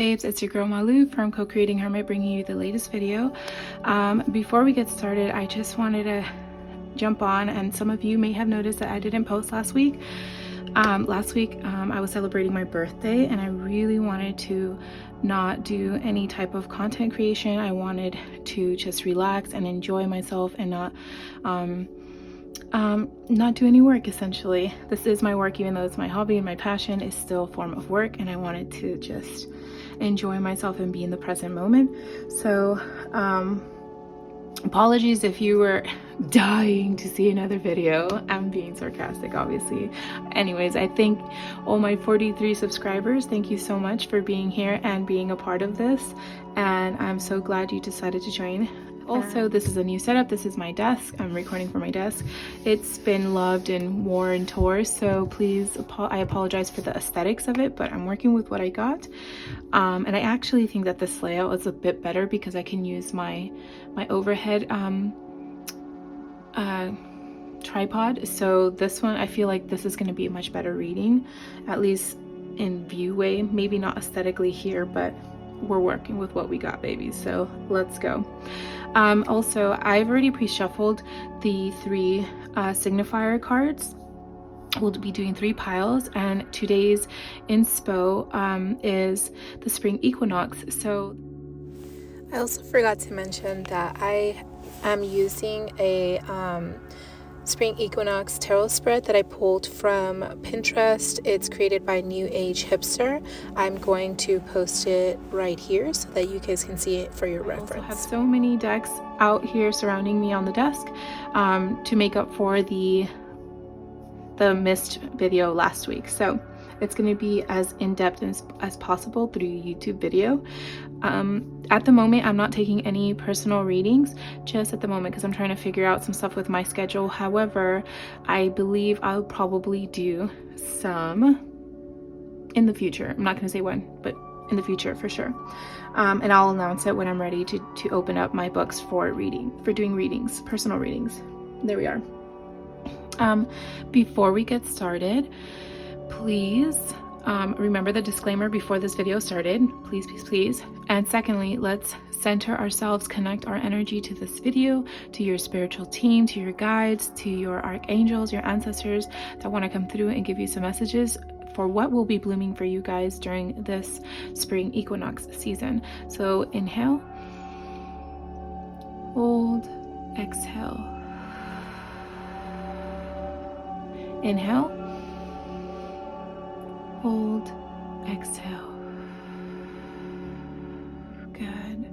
babes, it's your girl Malu from Co-Creating Hermit, bringing you the latest video. Before we get started, I just wanted to jump on, and some of you may have noticed that I didn't post last week. I was celebrating my birthday, and I really wanted to not do any type of content creation. I wanted to just relax and enjoy myself and not do any work. Essentially, this is my work, even though it's my hobby and my passion is still a form of work, and I wanted to just enjoy myself and be in the present moment. So apologies if you were dying to see another video. I'm being sarcastic, obviously. Anyways, I thank all my 43 subscribers. Thank you so much for being here and being a part of this, and I'm so glad you decided to join. Also, this is a new setup. This is my desk. I'm recording from my desk. It's been loved and worn and tore, so please, I apologize for the aesthetics of it, but I'm working with what I got. And I actually think that this layout is a bit better because I can use my overhead tripod. So this one, I feel like this is going to be a much better reading, at least in view way. Maybe not aesthetically here, but we're working with what we got, babies. So let's go. Also, I've already pre-shuffled the 3 signifier cards. We'll be doing 3 piles, and today's inspo is the spring equinox. So I also forgot to mention that I am using a spring equinox tarot spread that I pulled from Pinterest. It's created by New Age Hipster. I'm going to post it right here so that you guys can see it for your reference. I also have so many decks out here surrounding me on the desk to make up for the missed video last week. So it's going to be as in-depth as possible through YouTube video. At the moment, I'm not taking any personal readings just at the moment because I'm trying to figure out some stuff with my schedule. However, I believe I'll probably do some in the future. I'm not going to say when, but in the future for sure. And I'll announce it when I'm ready to open up my books for doing readings, personal readings. There we are. Before we get started, please remember the disclaimer before this video started. Please, please, please. And secondly, let's center ourselves, connect our energy to this video, to your spiritual team, to your guides, to your archangels, your ancestors that want to come through and give you some messages for what will be blooming for you guys during this spring equinox season. So inhale, hold, exhale. Inhale, hold, exhale. Good.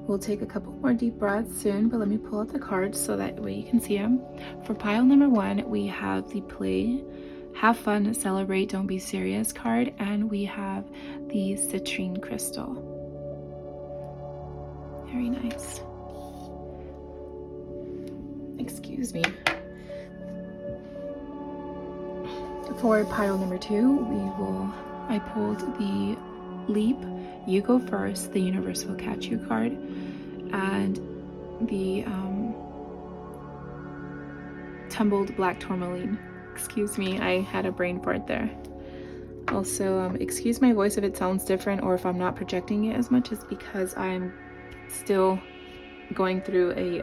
We'll take a couple more deep breaths soon, but let me pull out the cards so that way you can see them. For pile number 1, we have the play, have fun, celebrate, don't be serious card, and we have the citrine crystal. Very nice. Excuse me. For pile number 2, I pulled the leap, you go first, the universe will catch you card, and the tumbled black tourmaline. Excuse me, I had a brain fart there. Also, excuse my voice if it sounds different or if I'm not projecting it as much, is because I'm still going through a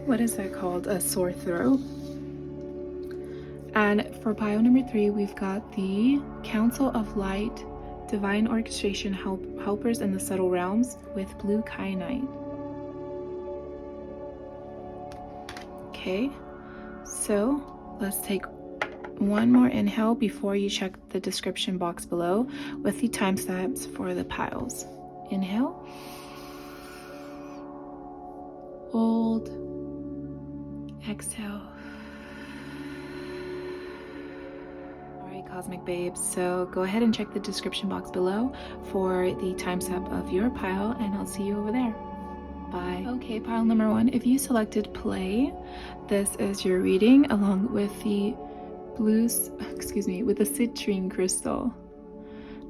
what is that called? A sore throat. And for pile number 3, we've got the Council of Light, Divine Orchestration, Helpers in the Subtle Realms with blue kyanite. Okay, so let's take one more inhale before you check the description box below with the timestamps for the piles. Inhale, hold, exhale. Cosmic babes, so go ahead and check the description box below for the timestamp of your pile, and I'll see you over there. Bye. Okay, pile number 1, if you selected play, this is your reading along with the with the citrine crystal.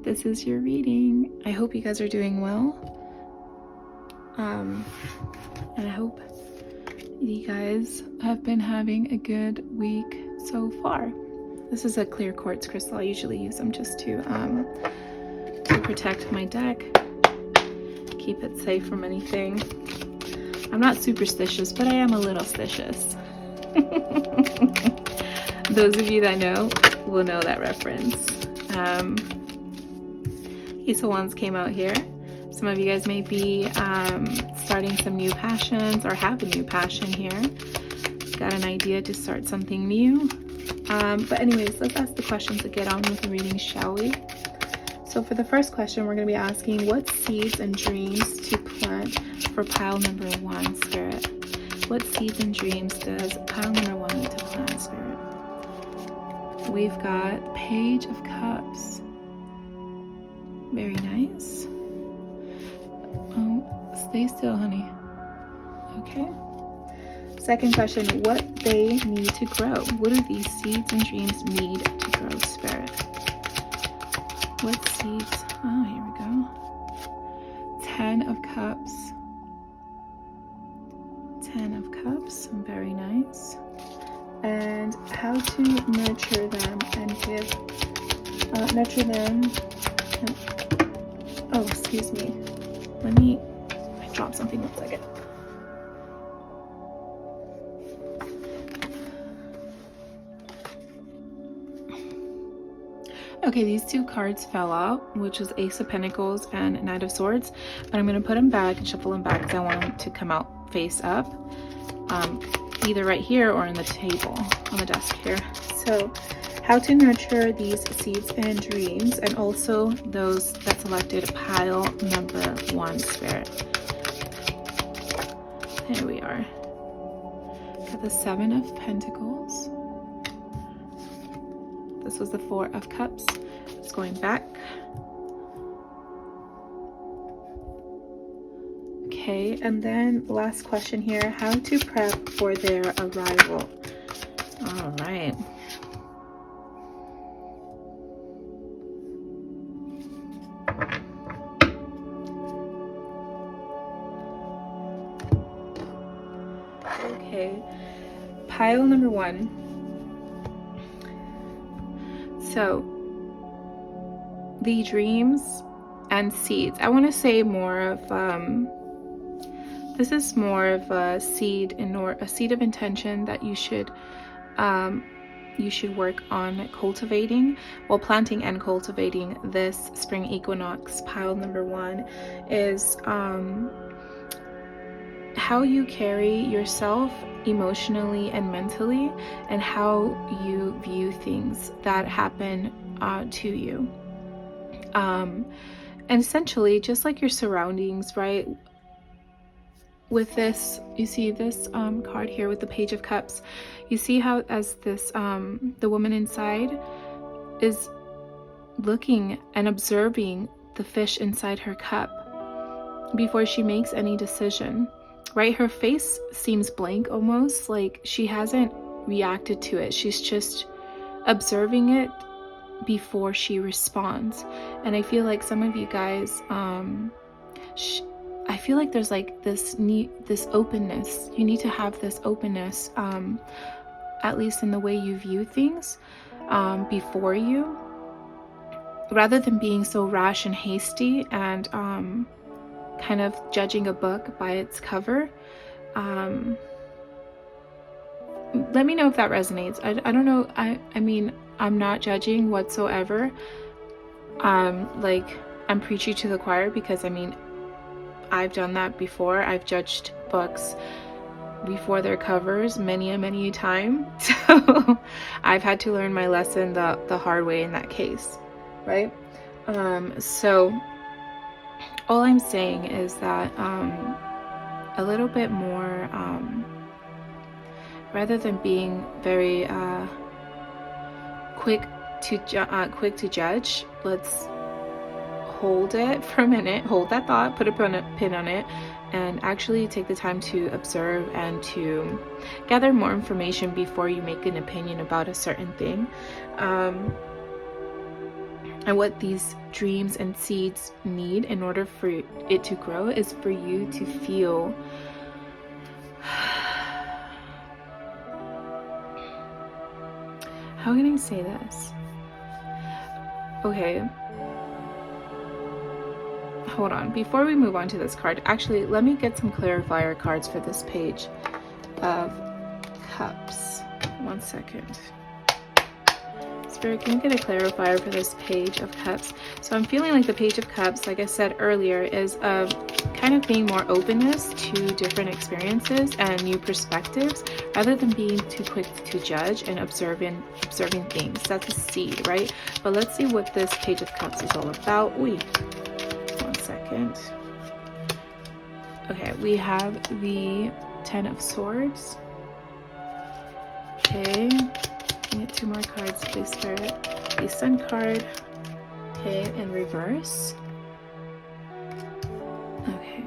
This is your reading. I hope you guys are doing well, and I hope you guys have been having a good week so far. This is a clear quartz crystal. I usually use them just to to protect my deck, keep it safe from anything. I'm not superstitious, but I am a little stitious. Those of you that know will know that reference. Ace of Wands came out here. Some of you guys may be starting some new passions or have a new passion here. Got an idea to start something new. But anyways, let's ask the questions to get on with the reading, shall we? So for the first question, we're going to be asking, what seeds and dreams to plant for pile number 1, Spirit? What seeds and dreams does pile number 1 need to plant, Spirit? We've got Page of Cups. Very nice. Oh, stay still, honey. Okay. Second question, what they need to grow. What do these seeds and dreams need to grow, Spirit? What seeds? Oh, here we go. 10 of Cups. 10 of Cups. Very nice. And how to nurture them and give, nurture them. Oh, excuse me. I dropped something, 1 second. Okay, these 2 cards fell out, which was Ace of Pentacles and Knight of Swords, but I'm going to put them back and shuffle them back because I want them to come out face up, either right here or on the table, on the desk here. So, how to nurture these seeds and dreams, and also those that selected pile number 1, Spirit. There we are. Got the 7 of Pentacles. This was the 4 of Cups. It's going back. Okay, and then last question here, how to prep for their arrival. All right. Okay, pile number 1. So, the dreams and seeds. I want to say more of, this is more of a seed a seed of intention that you should work on cultivating, well, planting and cultivating this spring equinox. Pile number 1 is how you carry yourself emotionally and mentally, and how you view things that happen to you. And essentially, just like your surroundings, right? With this, you see this card here with the Page of Cups. You see how as this, the woman inside is looking and observing the fish inside her cup before she makes any decision. Right, her face seems blank, almost like she hasn't reacted to it. She's just observing it before she responds. And I feel like some of you guys, I feel like there's like this openness. You need to have this openness, at least in the way you view things, before you, rather than being so rash and hasty and kind of judging a book by its cover. Let me know if that resonates. I don't know. I mean, I'm not judging whatsoever. Like, I'm preaching to the choir, because I mean, I've done that before. I've judged books before their covers many a time. So I've had to learn my lesson the hard way in that case, right? So all I'm saying is that a little bit more, rather than being very quick to judge, let's hold it for a minute, hold that thought, put a pin on it, and actually take the time to observe and to gather more information before you make an opinion about a certain thing. And what these dreams and seeds need in order for it to grow is for you to feel how can I say this? Okay. hold on, before we move on to this card, actually let me get some clarifier cards for this Page of Cups. 1 second. Spirit, can you get a clarifier for this Page of Cups? So I'm feeling like the Page of Cups, like I said earlier, is of kind of being more openness to different experiences and new perspectives, rather than being too quick to judge and observing things. That's a seed, right? But let's see what this Page of Cups is all about. 1 second. Okay, we have the Ten of Swords. Okay. Get 2 more cards, please, Spirit. The Sun card. Okay, in reverse. Okay.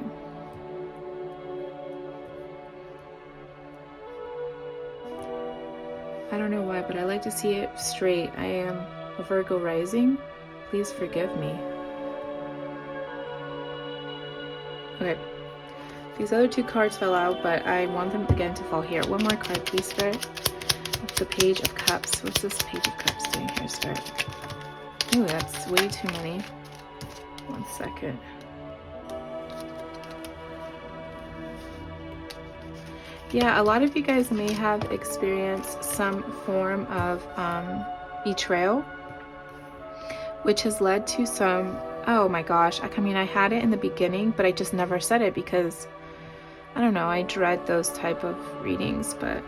I don't know why, but I like to see it straight. I am a Virgo rising. Please forgive me. Okay. These other 2 cards fell out, but I want them again to fall here. 1 more card, please, Spirit. The Page of Cups. What's this Page of Cups doing here, Spirit? Ooh, that's way too many. 1 second. Yeah, a lot of you guys may have experienced some form of betrayal, which has led to some, oh my gosh, I mean, I had it in the beginning, but I just never said it because, I don't know, I dread those type of readings, but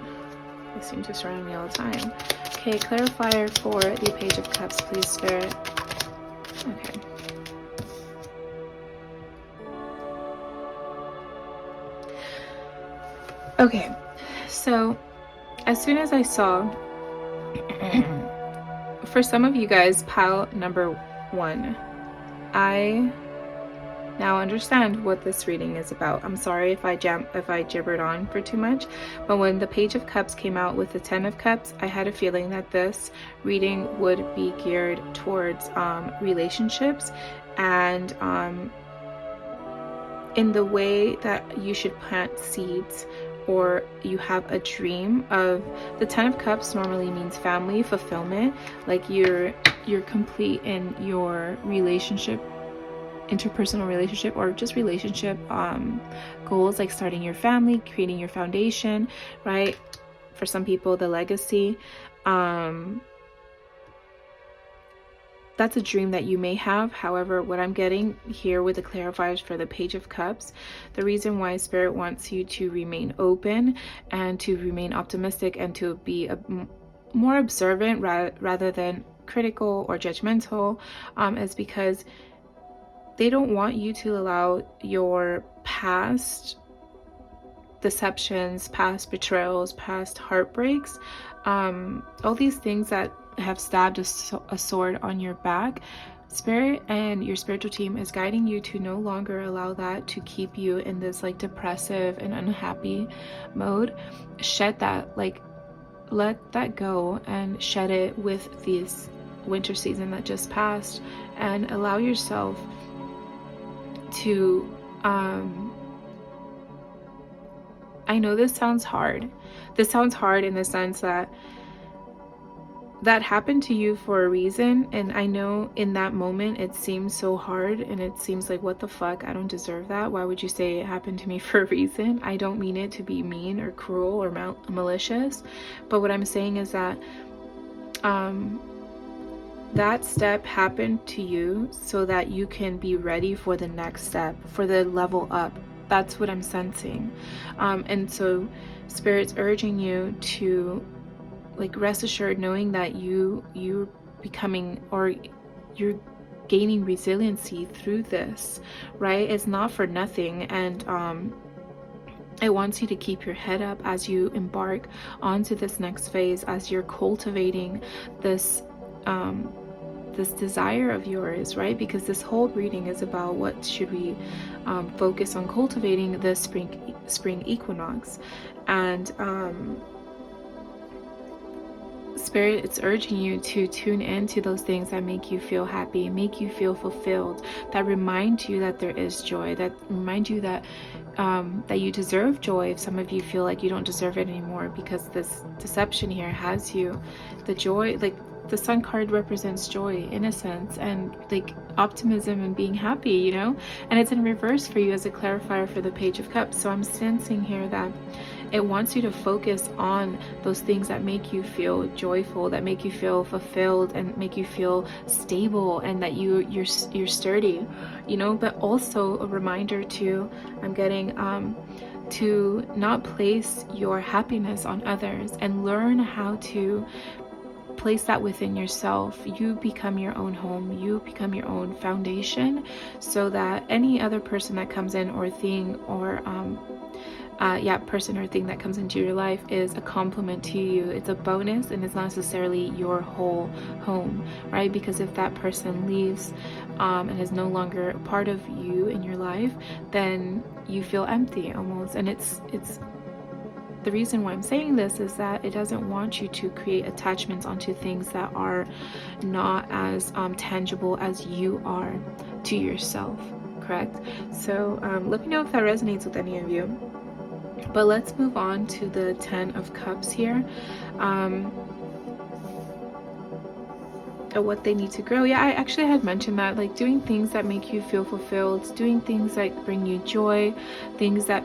they seem to surround me all the time. Okay, clarifier for the Page of Cups, please, Spirit. Okay. Okay, so as soon as I saw, for some of you guys, pile number 1, I now understand what this reading is about. I'm sorry if I gibbered on for too much, but when the Page of Cups came out with the 10 of Cups, I had a feeling that this reading would be geared towards relationships, and in the way that you should plant seeds, or you have a dream of the 10 of Cups normally means family fulfillment, like you're complete in your relationship, interpersonal relationship, or just relationship goals, like starting your family, creating your foundation, right? For some people, the legacy. That's a dream that you may have. However, what I'm getting here with the clarifiers for the Page of Cups, the reason why Spirit wants you to remain open and to remain optimistic and to be more observant rather than critical or judgmental is because they don't want you to allow your past deceptions, past betrayals, past heartbreaks, all these things that have stabbed a sword on your back. Spirit and your spiritual team is guiding you to no longer allow that to keep you in this like depressive and unhappy mode. Shed that, like let that go and shed it with this winter season that just passed, and allow yourself to I know this sounds hard. This sounds hard in the sense that happened to you for a reason, and I know in that moment it seems so hard and it seems like, what the fuck, I don't deserve that. Why would you say it happened to me for a reason? I don't mean it to be mean or cruel or malicious, but what I'm saying is that that step happened to you so that you can be ready for the next step, for the level up. That's what I'm sensing. And so Spirit's urging you to like rest assured, knowing that you're becoming, or you're gaining resiliency through this, right? It's not for nothing, and it wants you to keep your head up as you embark onto this next phase, as you're cultivating this this desire of yours, right? Because this whole reading is about what should we focus on cultivating this spring equinox. And Spirit, it's urging you to tune into those things that make you feel happy, make you feel fulfilled, that remind you that there is joy, that remind you that that you deserve joy. If some of you feel like you don't deserve it anymore because this deception here has you, the joy, like the Sun card represents joy, innocence, and like optimism and being happy, you know, and it's in reverse for you as a clarifier for the Page of Cups. So I'm sensing here that it wants you to focus on those things that make you feel joyful, that make you feel fulfilled, and make you feel stable, and that you're sturdy, you know. But also a reminder to, I'm getting to not place your happiness on others, and learn how to place that within yourself. You become your own home, you become your own foundation, so that any other person that comes in, or thing, or person or thing that comes into your life is a compliment to you. It's a bonus, and it's not necessarily your whole home, right? Because if that person leaves and is no longer a part of you in your life, then you feel empty almost. And it's the reason why I'm saying this is that it doesn't want you to create attachments onto things that are not as tangible as you are to yourself, correct? So let me know if that resonates with any of you. But let's move on to the 10 of Cups here. What they need to grow. Yeah, I actually had mentioned that, like doing things that make you feel fulfilled, doing things that bring you joy, things that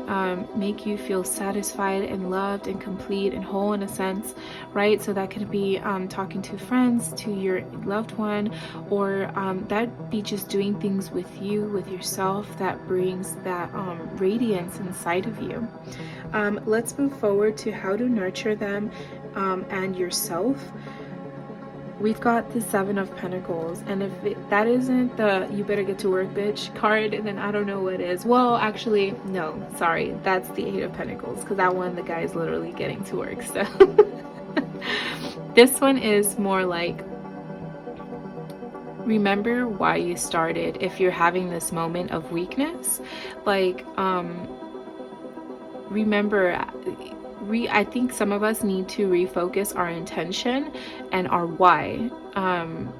make you feel satisfied and loved and complete and whole in a sense, right? So that could be talking to friends, to your loved one, or that be just doing things with you, with yourself, that brings that radiance inside of you. Let's move forward to how to nurture them and yourself. We've got the 7 of Pentacles, and if that isn't the you better get to work bitch card, then I don't know what is. Well, actually, no, sorry, that's the 8 of Pentacles, because that one, the guy is literally getting to work. So this one is more like, remember why you started. If you're having this moment of weakness, like remember, I think some of us need to refocus our intention and our why,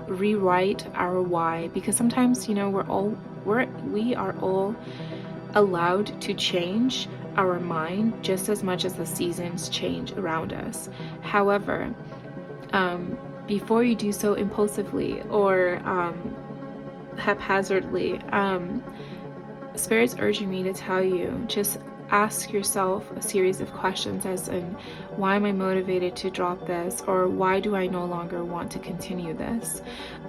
rewrite our why, because sometimes, you know, we are all allowed to change our mind just as much as the seasons change around us. However, before you do so impulsively or haphazardly, Spirit's urging me to tell you, just ask yourself a series of questions, as in, why am I motivated to drop this, or why do I no longer want to continue this,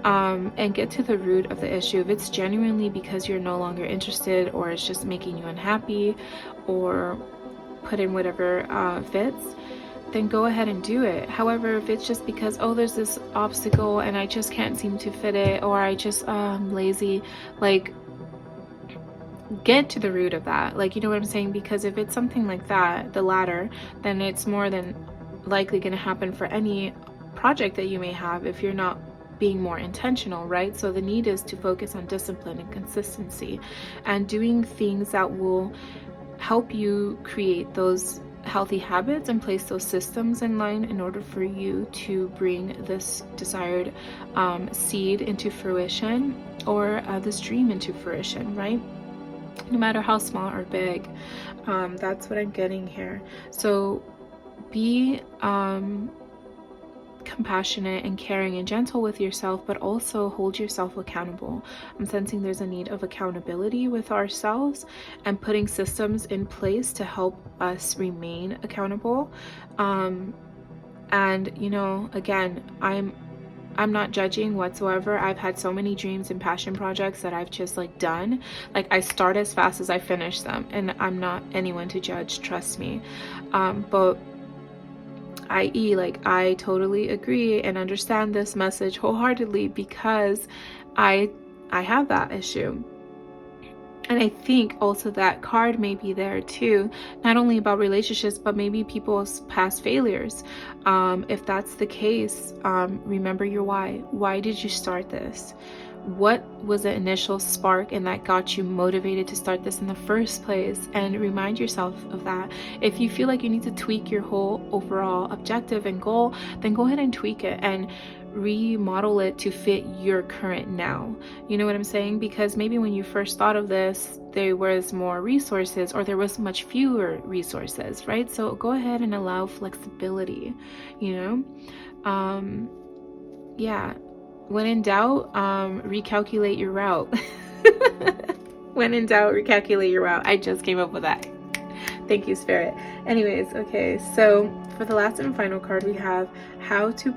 and get to the root of the issue. If it's genuinely because you're no longer interested, or it's just making you unhappy, or put in whatever fits, then go ahead and do it. However, if it's just because, oh, there's this obstacle and I just can't seem to fit it, or I just I'm lazy, like, get to the root of that. Like, you know what I'm saying? Because if it's something like that, the latter, then it's more than likely going to happen for any project that you may have if you're not being more intentional, right? So the need is to focus on discipline and consistency, and doing things that will help you create those healthy habits and place those systems in line in order for you to bring this desired seed into fruition, or this dream into fruition, right? No matter how small or big. That's what I'm getting here. So be compassionate and caring and gentle with yourself, but also hold yourself accountable. I'm sensing there's a need of accountability with ourselves, and putting systems in place to help us remain accountable. And you know, again, I'm not judging whatsoever. I've had so many dreams and passion projects that I've just like done. Like, I start as fast as I finish them, and I'm not anyone to judge, trust me. But i.e., like, I totally agree and understand this message wholeheartedly, because I have that issue. And I think also that card may be there too, not only about relationships, but maybe people's past failures. If that's the case, remember your why. Why did you start this? What was the initial spark and that got you motivated to start this in the first place? And remind yourself of that. If you feel like you need to tweak your whole overall objective and goal, then go ahead and tweak it and remodel it to fit your current now. You know what I'm saying? Because maybe when you first thought of this, there was more resources, or there was much fewer resources, right? So go ahead and allow flexibility, you know? yeah, when in doubt, recalculate your route. When in doubt, recalculate your route. I just came up with that. Thank you, Spirit. Anyways, okay, so for the last and final card, we have how to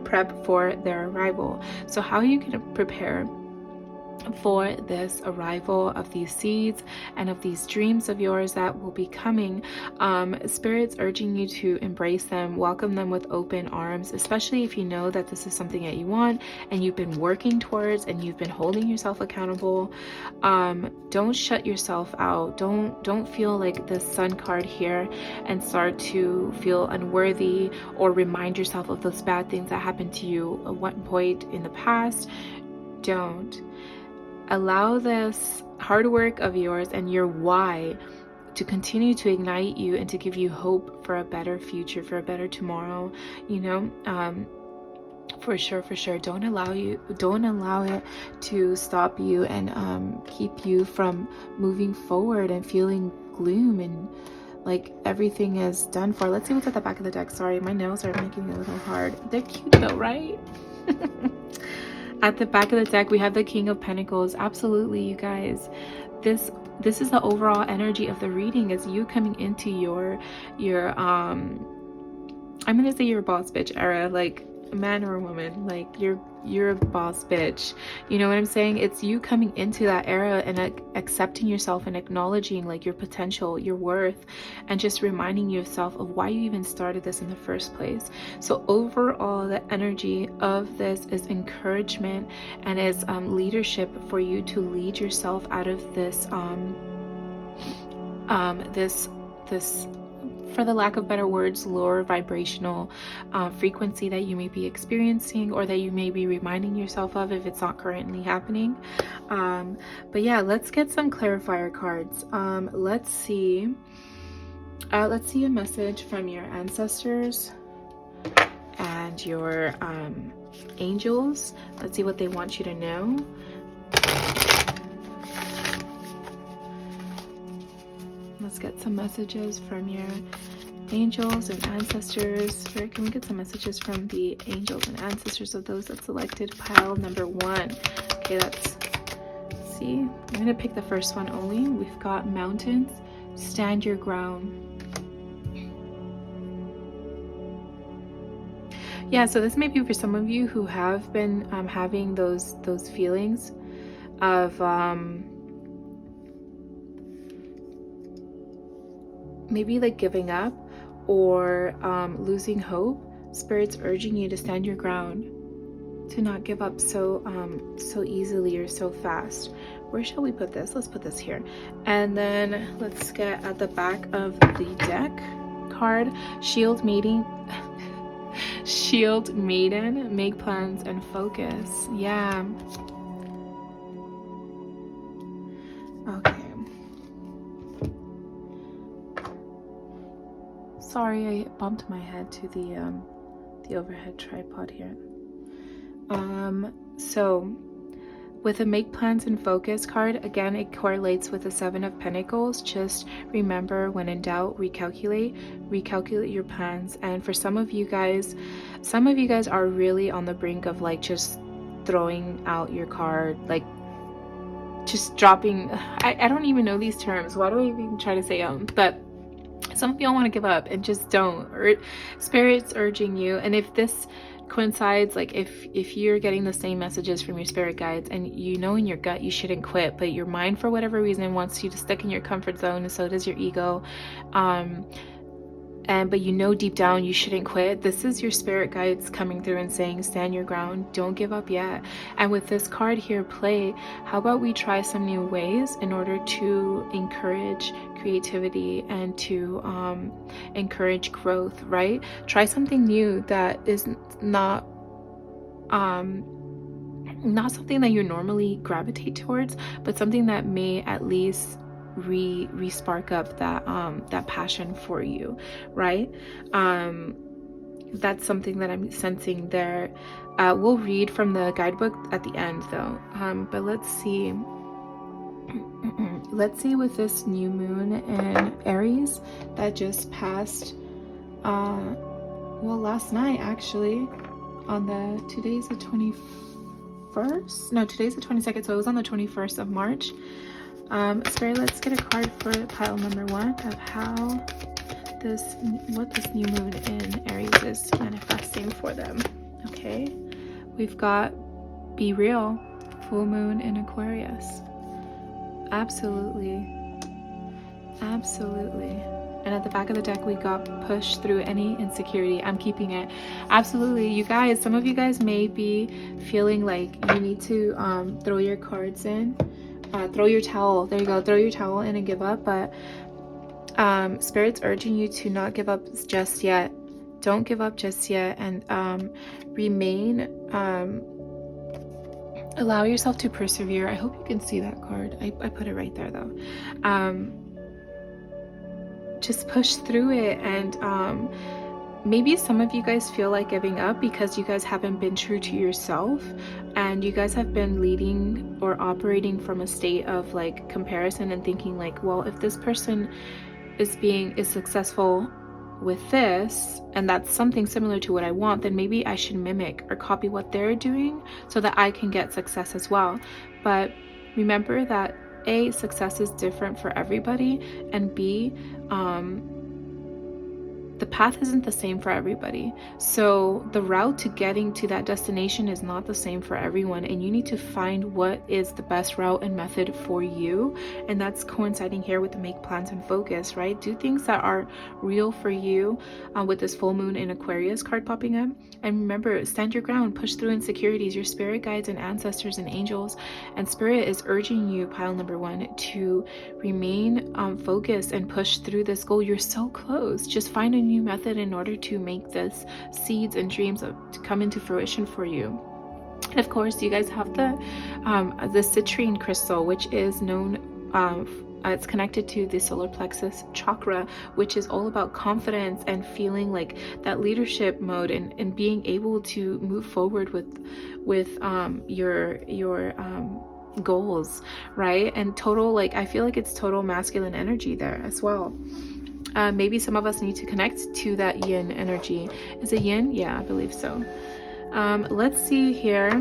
prep for their arrival. So how you can prepare for this arrival of these seeds and of these dreams of yours that will be coming. Spirit's urging you to embrace them, welcome them with open arms, especially if you know that this is something that you want and you've been working towards and you've been holding yourself accountable. Don't shut yourself out. Don't feel like the Sun card here and start to feel unworthy or remind yourself of those bad things that happened to you at one point in the past. Don't. Allow this hard work of yours and your why to continue to ignite you and to give you hope for a better future, for a better tomorrow, you know. For sure. Don't allow it to stop you and keep you from moving forward and feeling gloom and like everything is done for. Let's see what's at the back of the deck. Sorry, my nails are making it a little hard. They're cute though, right? At the back of the deck, we have the King of Pentacles. Absolutely, you guys. This is the overall energy of the reading, is you coming into your I'm gonna say your boss bitch era, like a man or a woman, like you're a boss bitch, you know what I'm saying? It's you coming into that era and accepting yourself and acknowledging like your potential, your worth, and just reminding yourself of why you even started this in the first place. So overall, the energy of this is encouragement and is leadership for you to lead yourself out of this this, for the lack of better words, lower vibrational frequency that you may be experiencing or that you may be reminding yourself of if it's not currently happening. But yeah, let's get some clarifier cards. Let's see a message from your ancestors and your angels. Let's see what they want you to know. Let's get some messages from your angels and ancestors. Spirit, can we get some messages from the angels and ancestors of those that selected pile number 1? Okay, let's see. I'm going to pick the first one only. We've got mountains. Stand your ground. Yeah, so this may be for some of you who have been having those feelings of maybe like giving up or losing hope. Spirit's urging you to stand your ground, to not give up so easily or so fast. Where shall we put this? Let's put this here. And then let's get at the back of the deck card, Shield Maiden. Shield Maiden, make plans and focus. Yeah. Okay. Sorry, I bumped my head to the overhead tripod here. So with the make plans and focus card, again, it correlates with the 7 of Pentacles. Just remember, when in doubt, recalculate your plans. And for some of you guys are really on the brink of like just throwing out your card, like just dropping. I don't even know these terms. Why do I even try to say them? But some of y'all want to give up and just don't. Or Spirit's urging you, and if this coincides, like if you're getting the same messages from your spirit guides and you know in your gut you shouldn't quit, but your mind for whatever reason wants you to stick in your comfort zone, and so does your ego, but you know deep down you shouldn't quit, this is your spirit guides coming through and saying, stand your ground, don't give up yet. And with this card here, play, how about we try some new ways in order to encourage creativity and to encourage growth, right? Try something new that is not something that you normally gravitate towards, but something that may at least re-spark up that passion for you, right? That's something that I'm sensing there. We'll read from the guidebook at the end though, but let's see with this new moon in Aries that just passed well last night actually. on the, today's the 21st, no, today's the 22nd, so it was on the 21st of March. Spirit, let's get a card for pile number 1 of what this new moon in Aries is manifesting for them. Okay, we've got Be Real, full moon in Aquarius. Absolutely, absolutely. And at the back of the deck, we got Push Through Any Insecurity. I'm keeping it. Absolutely. You guys, some of you guys may be feeling like you need to throw your cards in. Throw your towel. There you go. Throw your towel in and give up. But Spirit's urging you to not give up just yet. Don't give up just yet. And remain. Allow yourself to persevere. I hope you can see that card. I put it right there, though. Just push through it. And maybe some of you guys feel like giving up because you guys haven't been true to yourself, and you guys have been leading or operating from a state of like comparison and thinking like, well, if this person is successful with this and that's something similar to what I want, then maybe I should mimic or copy what they're doing so that I can get success as well. But remember that A, success is different for everybody, and B, the path isn't the same for everybody. So the route to getting to that destination is not the same for everyone, and you need to find what is the best route and method for you. And that's coinciding here with the make plans and focus, right? Do things that are real for you, with this full moon in Aquarius card popping up. And remember, stand your ground, push through insecurities. Your spirit guides and ancestors and angels and spirit is urging you, pile number 1, to remain focused and push through this goal. You're so close. Just find a new method in order to make this seeds and dreams to come into fruition for you. And of course, you guys have the citrine crystal, which is known, it's connected to the solar plexus chakra, which is all about confidence and feeling like that leadership mode and being able to move forward with your goals, right? And total, like, I feel like it's total masculine energy there as well. Maybe some of us need to connect to that yin energy. Is it yin? Yeah, I believe so. Let's see here.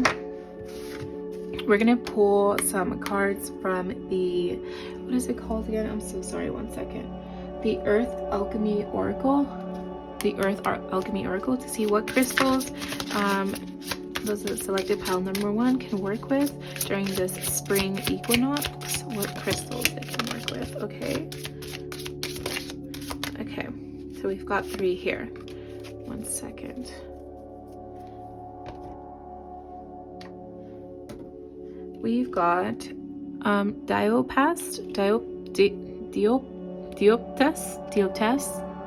We're gonna pull some cards from the, what is it called again? I'm so sorry, one second. The Earth Alchemy Oracle. The Earth Alchemy Oracle, to see what crystals those that selected pile number 1 can work with during this spring equinox. What crystals they can work with. Okay. Okay, so we've got 3 here. One second. We've got Dioptes.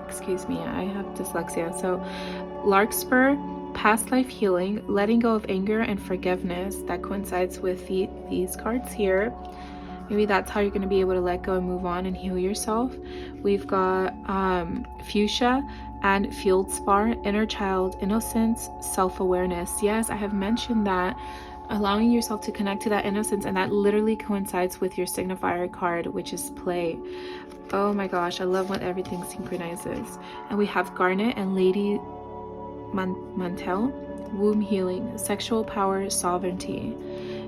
Excuse me, I have dyslexia. So Larkspur, past life healing, letting go of anger and forgiveness. That coincides with these cards here. Maybe that's how you're going to be able to let go and move on and heal yourself. We've got fuchsia and feldspar, inner child, innocence, self-awareness. Yes, I have mentioned that, allowing yourself to connect to that innocence, and that literally coincides with your signifier card, which is play. Oh my gosh, I love when everything synchronizes. And we have garnet and lady mantel, womb healing, sexual power, sovereignty.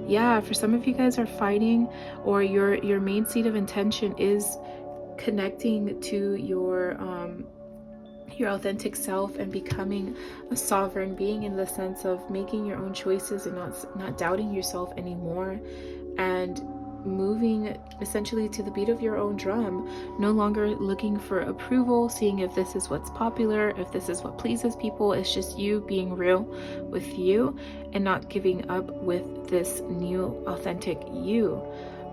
Yeah, for some of you guys are fighting, or your main seed of intention is connecting to your authentic self and becoming a sovereign being, in the sense of making your own choices and not doubting yourself anymore, and moving essentially to the beat of your own drum, no longer looking for approval, seeing if this is what's popular, if this is what pleases people. It's just you being real with you and not giving up with this new authentic you,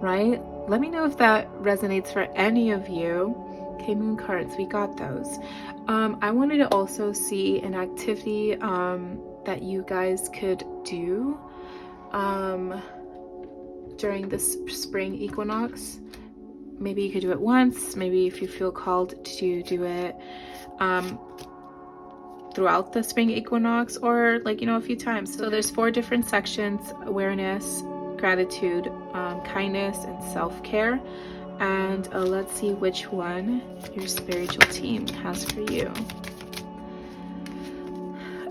right? Let me know if that resonates for any of you. Okay, moon cards, we got those. I wanted to also see an activity that you guys could do during this spring equinox. Maybe you could do it once, maybe if you feel called to do it throughout the spring equinox, or like, a few times. So there's 4 different sections: awareness, gratitude, kindness, and self-care. And let's see which one your spiritual team has for you.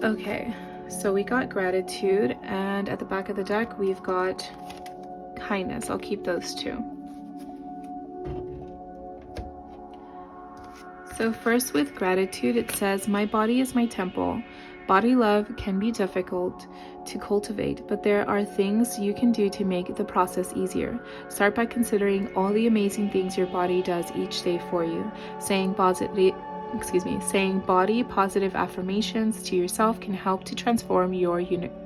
Okay, So we got gratitude, and at the back of the deck we've got kindness. I'll keep those two. So first with gratitude, it says, my body is my temple. Body love can be difficult to cultivate, but there are things you can do to make the process easier. Start by considering all the amazing things your body does each day for you. Saying body positive affirmations to yourself can help to transform your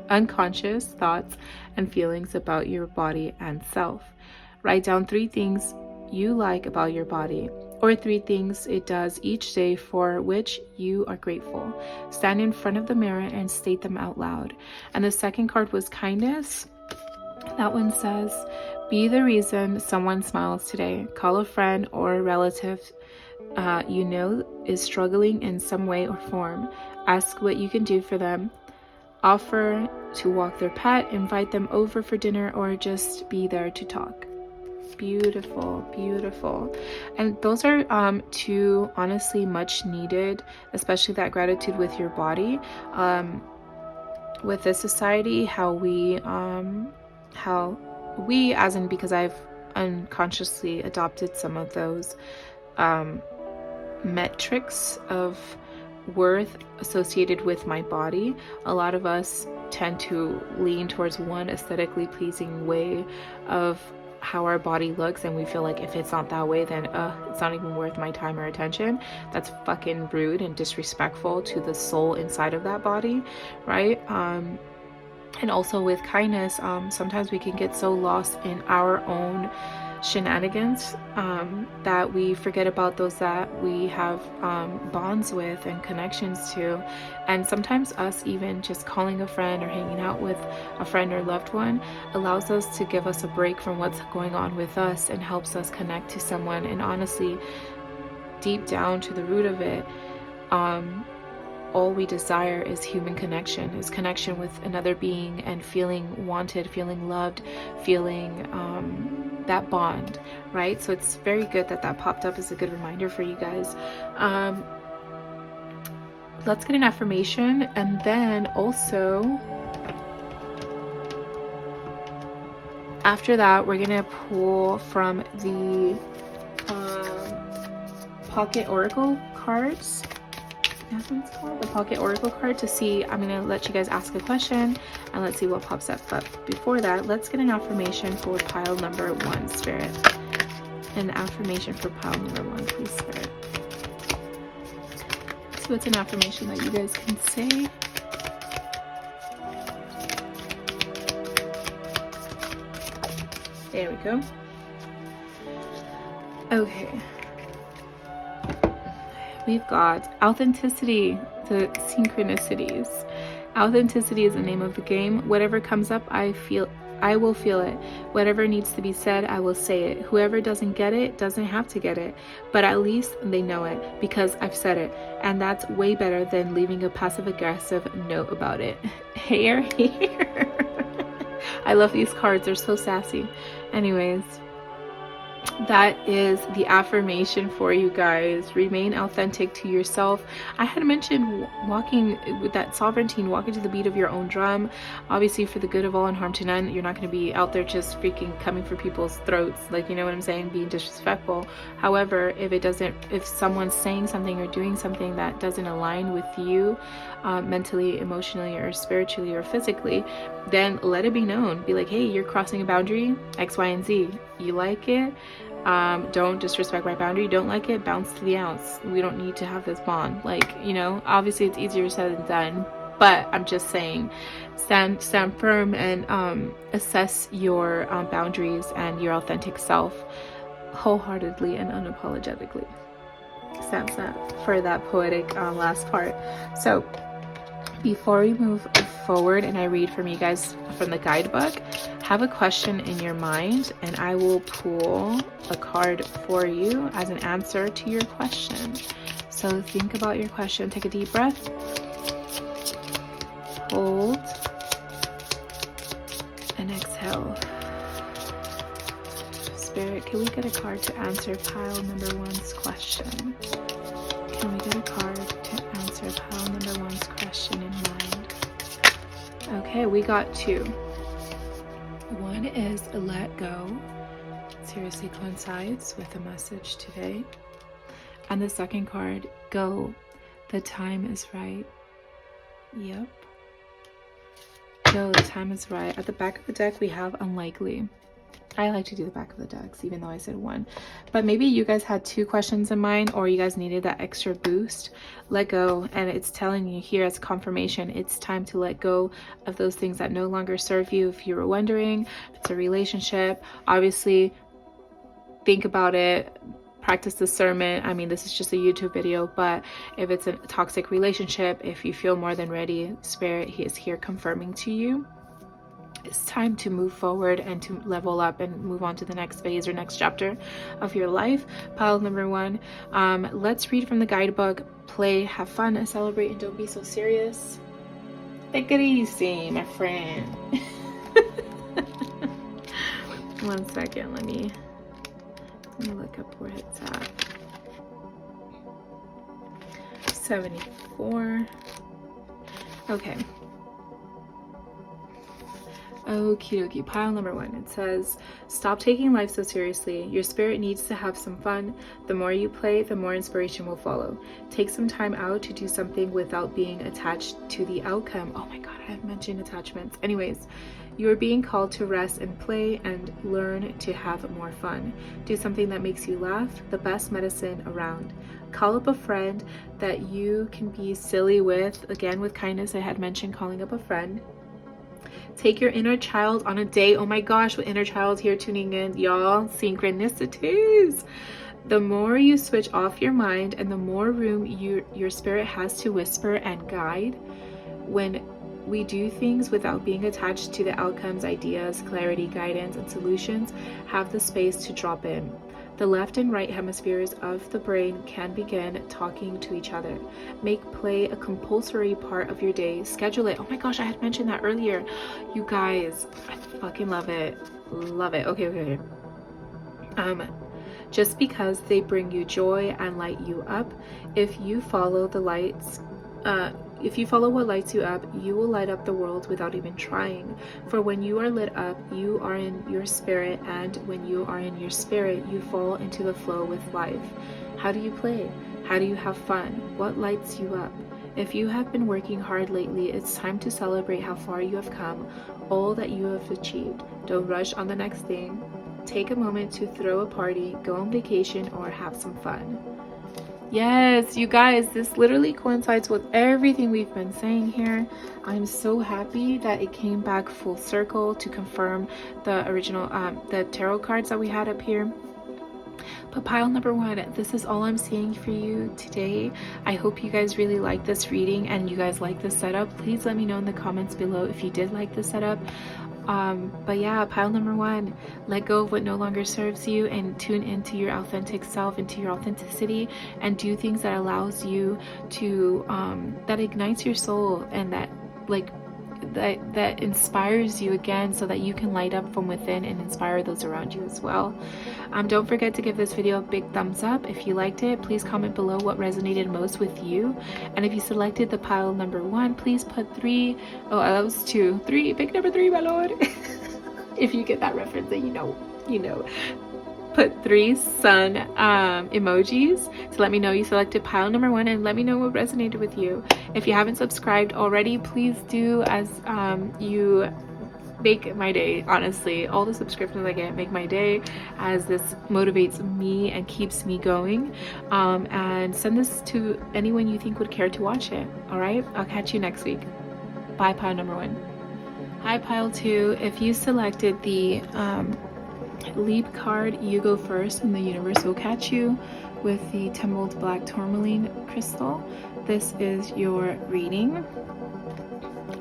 unconscious thoughts and feelings about your body and self. Write down 3 things you like about your body, or 3 things it does each day for which you are grateful. Stand in front of the mirror and state them out loud. And the second card was kindness. That one says, be the reason someone smiles today. Call a friend or a relative you know is struggling in some way or form. Ask what you can do for them. Offer to walk their pet, invite them over for dinner, or just be there to talk. Beautiful, beautiful. And those are 2 honestly much needed, especially that gratitude with your body. With this society, how we as in, because I've unconsciously adopted some of those metrics of worth associated with my body. A lot of us tend to lean towards one aesthetically pleasing way of how our body looks, and we feel like if it's not that way, then it's not even worth my time or attention. That's fucking rude and disrespectful to the soul inside of that body, right? And also with kindness, sometimes we can get so lost in our own shenanigans that we forget about those that we have bonds with and connections to. And sometimes us even just calling a friend or hanging out with a friend or loved one allows us to give us a break from what's going on with us and helps us connect to someone. And honestly, deep down to the root of it, all we desire is human connection, is connection with another being and feeling wanted, feeling loved, feeling that bond, right? So it's very good that that popped up as a good reminder for you guys. Let's get an affirmation, and then also after that we're gonna pull from the pocket oracle cards. That's what it's called, the pocket oracle card, to see. I'm gonna let you guys ask a question and let's see what pops up. But before that, let's get an affirmation for pile number 1, Spirit. An affirmation for pile number 1, please, Spirit. So it's an affirmation that you guys can say. There we go. Okay. We've got authenticity, the synchronicities. Authenticity is the name of the game. Whatever comes up, I will feel it. Whatever needs to be said, I will say it. Whoever doesn't get it doesn't have to get it, but at least they know it because I've said it, and that's way better than leaving a passive-aggressive note about it. Here. I love these cards. They're so sassy. Anyways, that is the affirmation for you guys. Remain authentic to yourself. I had mentioned walking with that sovereignty and walking to the beat of your own drum, obviously for the good of all and harm to none. You're not going to be out there just freaking coming for people's throats, like, you know what I'm saying, being disrespectful. However, if someone's saying something or doing something that doesn't align with you mentally, emotionally, or spiritually, or physically, then let it be known. Be like, hey, you're crossing a boundary, X, Y, and Z. You like it? Don't disrespect my boundary. Don't like it? Bounce to the ounce. We don't need to have this bond. Like, you know, obviously it's easier said than done, but I'm just saying, stand firm and assess your boundaries and your authentic self wholeheartedly and unapologetically. Stand for that poetic last part. So before we move forward and I read from you guys from the guidebook, have a question in your mind and I will pull a card for you as an answer to your question. So think about your question. Take a deep breath. Hold. And exhale. Spirit, can we get a card to answer pile number 1's question? Can we get a card to answer pile number 1's question in mind? Okay, we got two. One is let go. Seriously coincides with the message today. And the second card, go. The time is right. Yep. Go, the time is right. At the back of the deck, we have unlikely. I like to do the back of the decks, even though I said one. But maybe you guys had two questions in mind, or you guys needed that extra boost. Let go, and it's telling you here as confirmation, it's time to let go of those things that no longer serve you. If you were wondering, if it's a relationship, obviously think about it, practice discernment. I mean, this is just a YouTube video, but if it's a toxic relationship, if you feel more than ready, Spirit, he is here confirming to you it's time to move forward and to level up and move on to the next phase or next chapter of your life. Pile number one, let's read from the guidebook. Play, have fun, and celebrate, and don't be so serious. Take it easy, my friend. 1 second, let me look up where it's at. 74. Okay. Okie dokie, pile number one. It says, stop taking life so seriously. Your spirit needs to have some fun. The more you play, the more inspiration will follow. Take some time out to do something without being attached to the outcome. Oh my god, I have mentioned attachments. Anyways, you are being called to rest and play and learn to have more fun. Do something that makes you laugh, the best medicine around. Call up a friend that you can be silly with. Again, with kindness, I had mentioned calling up a friend. Take your inner child on a date. Oh my gosh, with inner child here tuning in, y'all. Synchronicities. The more you switch off your mind and the more room your spirit has to whisper and guide. When we do things without being attached to the outcomes, ideas, clarity, guidance, and solutions, have the space to drop in. The left and right hemispheres of the brain can begin talking to each other. Make play a compulsory part of your day. Schedule it. Oh my gosh, I had mentioned that earlier. You guys, I fucking love it. Love it. Okay. Just because they bring you joy and light you up, if you follow the lights, if you follow what lights you up, you will light up the world without even trying. For when you are lit up, you are in your spirit, and when you are in your spirit, you fall into the flow with life. How do you play? How do you have fun? What lights you up? If you have been working hard lately, it's time to celebrate how far you have come, all that you have achieved. Don't rush on the next thing. Take a moment to throw a party, go on vacation, or have some fun. Yes, you guys, this literally coincides with everything we've been saying here. I'm so happy that it came back full circle to confirm the original, the tarot cards that we had up here. But pile number one, this is all I'm seeing for you today. I hope you guys really like this reading and you guys like this setup. Please let me know in the comments below if you did like the setup. But yeah, pile number one, let go of what no longer serves you and tune into your authentic self, into your authenticity, and do things that allows you to that ignites your soul and that inspires you again, so that you can light up from within and inspire those around you as well. Don't forget to give this video a big thumbs up if you liked it. Please comment below what resonated most with you, and if you selected the pile number one, please put 3. Oh, that was 2. 3. Pick number 3, my lord. If you get that reference, then you know. Put 3 sun emojis to let me know you selected pile number 1, and let me know what resonated with you. If you haven't subscribed already, please do, as you make my day. Honestly, all the subscriptions I get make my day, as this motivates me and keeps me going. And send this to anyone you think would care to watch it. All right, I'll catch you next week. Bye, pile number 1. Hi, pile 2. If you selected the leap card, you go first, and the universe will catch you with the tumbled black tourmaline crystal. This is your reading.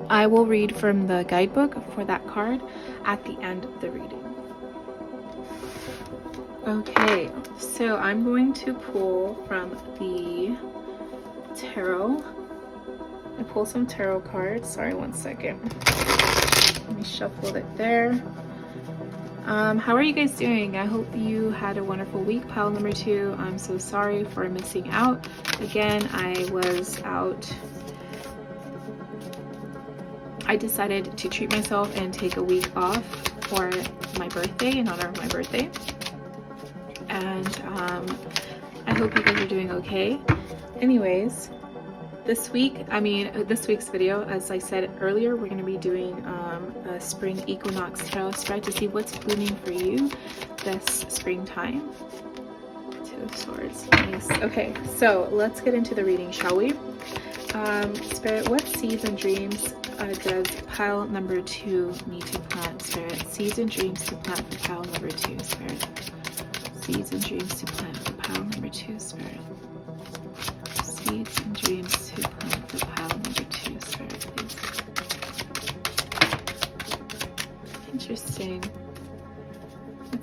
I will read from the guidebook for that card at the end of the reading. Okay, so I'm going to pull from the tarot. I pull some tarot cards. Sorry, 1 second. Let me shuffle it there. How are you guys doing? I hope you had a wonderful week. Pile number 2, I'm so sorry for missing out. Again, I was out. I decided to treat myself and take a week off for my birthday, in honor of my birthday. And I hope you guys are doing okay. Anyways, this week's video, as I said earlier, we're going to be doing a spring equinox tarot spread to see what's blooming for you this springtime. Two of Swords. Nice. Okay, so let's get into the reading, shall we? Spirit, what seeds and dreams does pile number 2 need to plant, Spirit? Seeds and dreams to plant for pile number 2, Spirit. Seeds and dreams to plant for pile number 2, Spirit. Seeds and dreams to plant for pile number 2, Spirit, please. Interesting.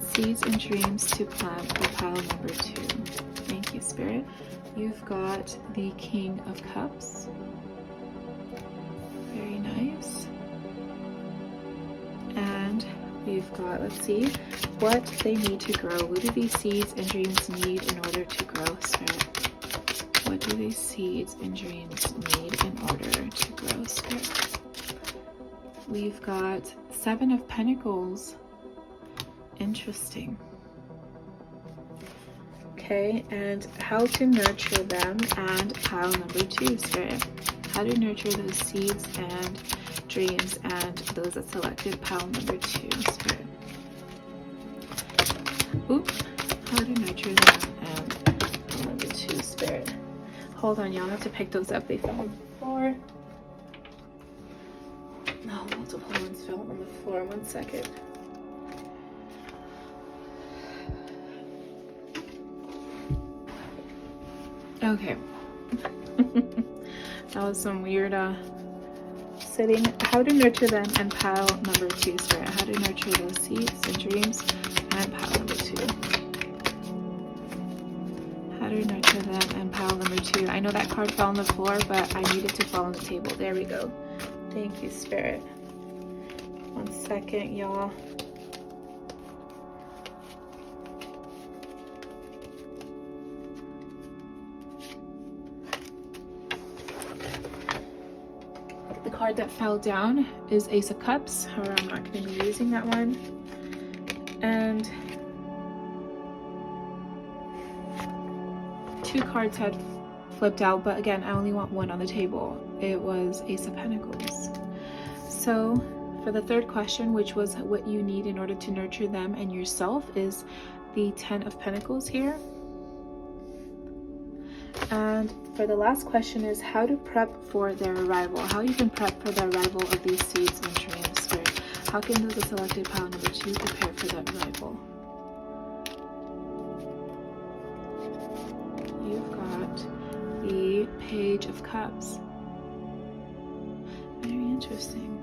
Seeds and dreams to plant for pile number 2. Thank you, Spirit. You've got the King of Cups. Very nice. And we've got, let's see, what they need to grow. What do these seeds and dreams need in order to grow, Spirit? What do these seeds and dreams need in order to grow, Spirit? We've got 7 of Pentacles. Interesting. Okay, and how to nurture them, and pile number 2, Spirit. How to nurture those seeds and dreams and those that selected pile number 2, Spirit. Oop. How to nurture them and pile number 2, Spirit. Hold on, y'all. I have to pick those up. They fell on the floor. No, multiple ones fell on the floor. 1 second. Okay. That was some weird sitting. How to nurture them and pile number 2, Spirit. How to nurture those seeds and dreams and pile number 2. How to nurture them and pile number 2. I know that card fell on the floor, but I need it to fall on the table. There we go. Thank you, Spirit. 1 second, y'all. The card that fell down is Ace of Cups. However, I'm not going to be using that one. And 2 cards had flipped out, but again, I only want 1 on the table. It was Ace of Pentacles. So for the 3rd question, which was what you need in order to nurture them and yourself, is the 10 of Pentacles here. And for the last question is how to prep for their arrival. How you can prep for the arrival of these seeds and dreams, Spirit. How can those selected pile number 2 prepare for that arrival? You've got the Page of Cups. Very interesting.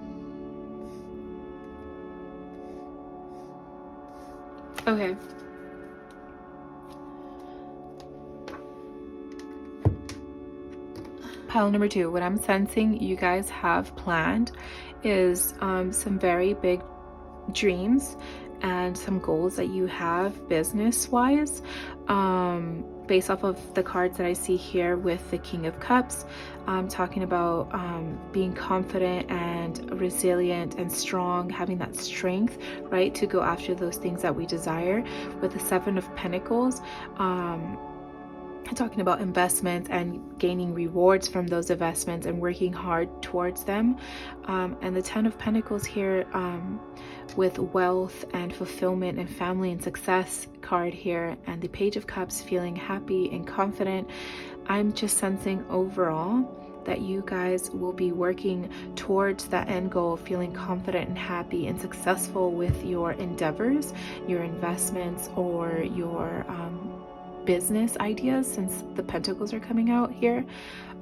Okay. Pile number 2, what I'm sensing you guys have planned is some very big dreams and some goals that you have business-wise, based off of the cards that I see here with the King of Cups. Talking about being confident and resilient and strong, having that strength, right, to go after those things that we desire. With the 7 of Pentacles, talking about investments and gaining rewards from those investments and working hard towards them. And the 10 of Pentacles here, with wealth and fulfillment and family and success card here, and the Page of Cups, feeling happy and confident. I'm just sensing overall that you guys will be working towards that end goal, feeling confident and happy and successful with your endeavors, your investments, or your business ideas, since the Pentacles are coming out here.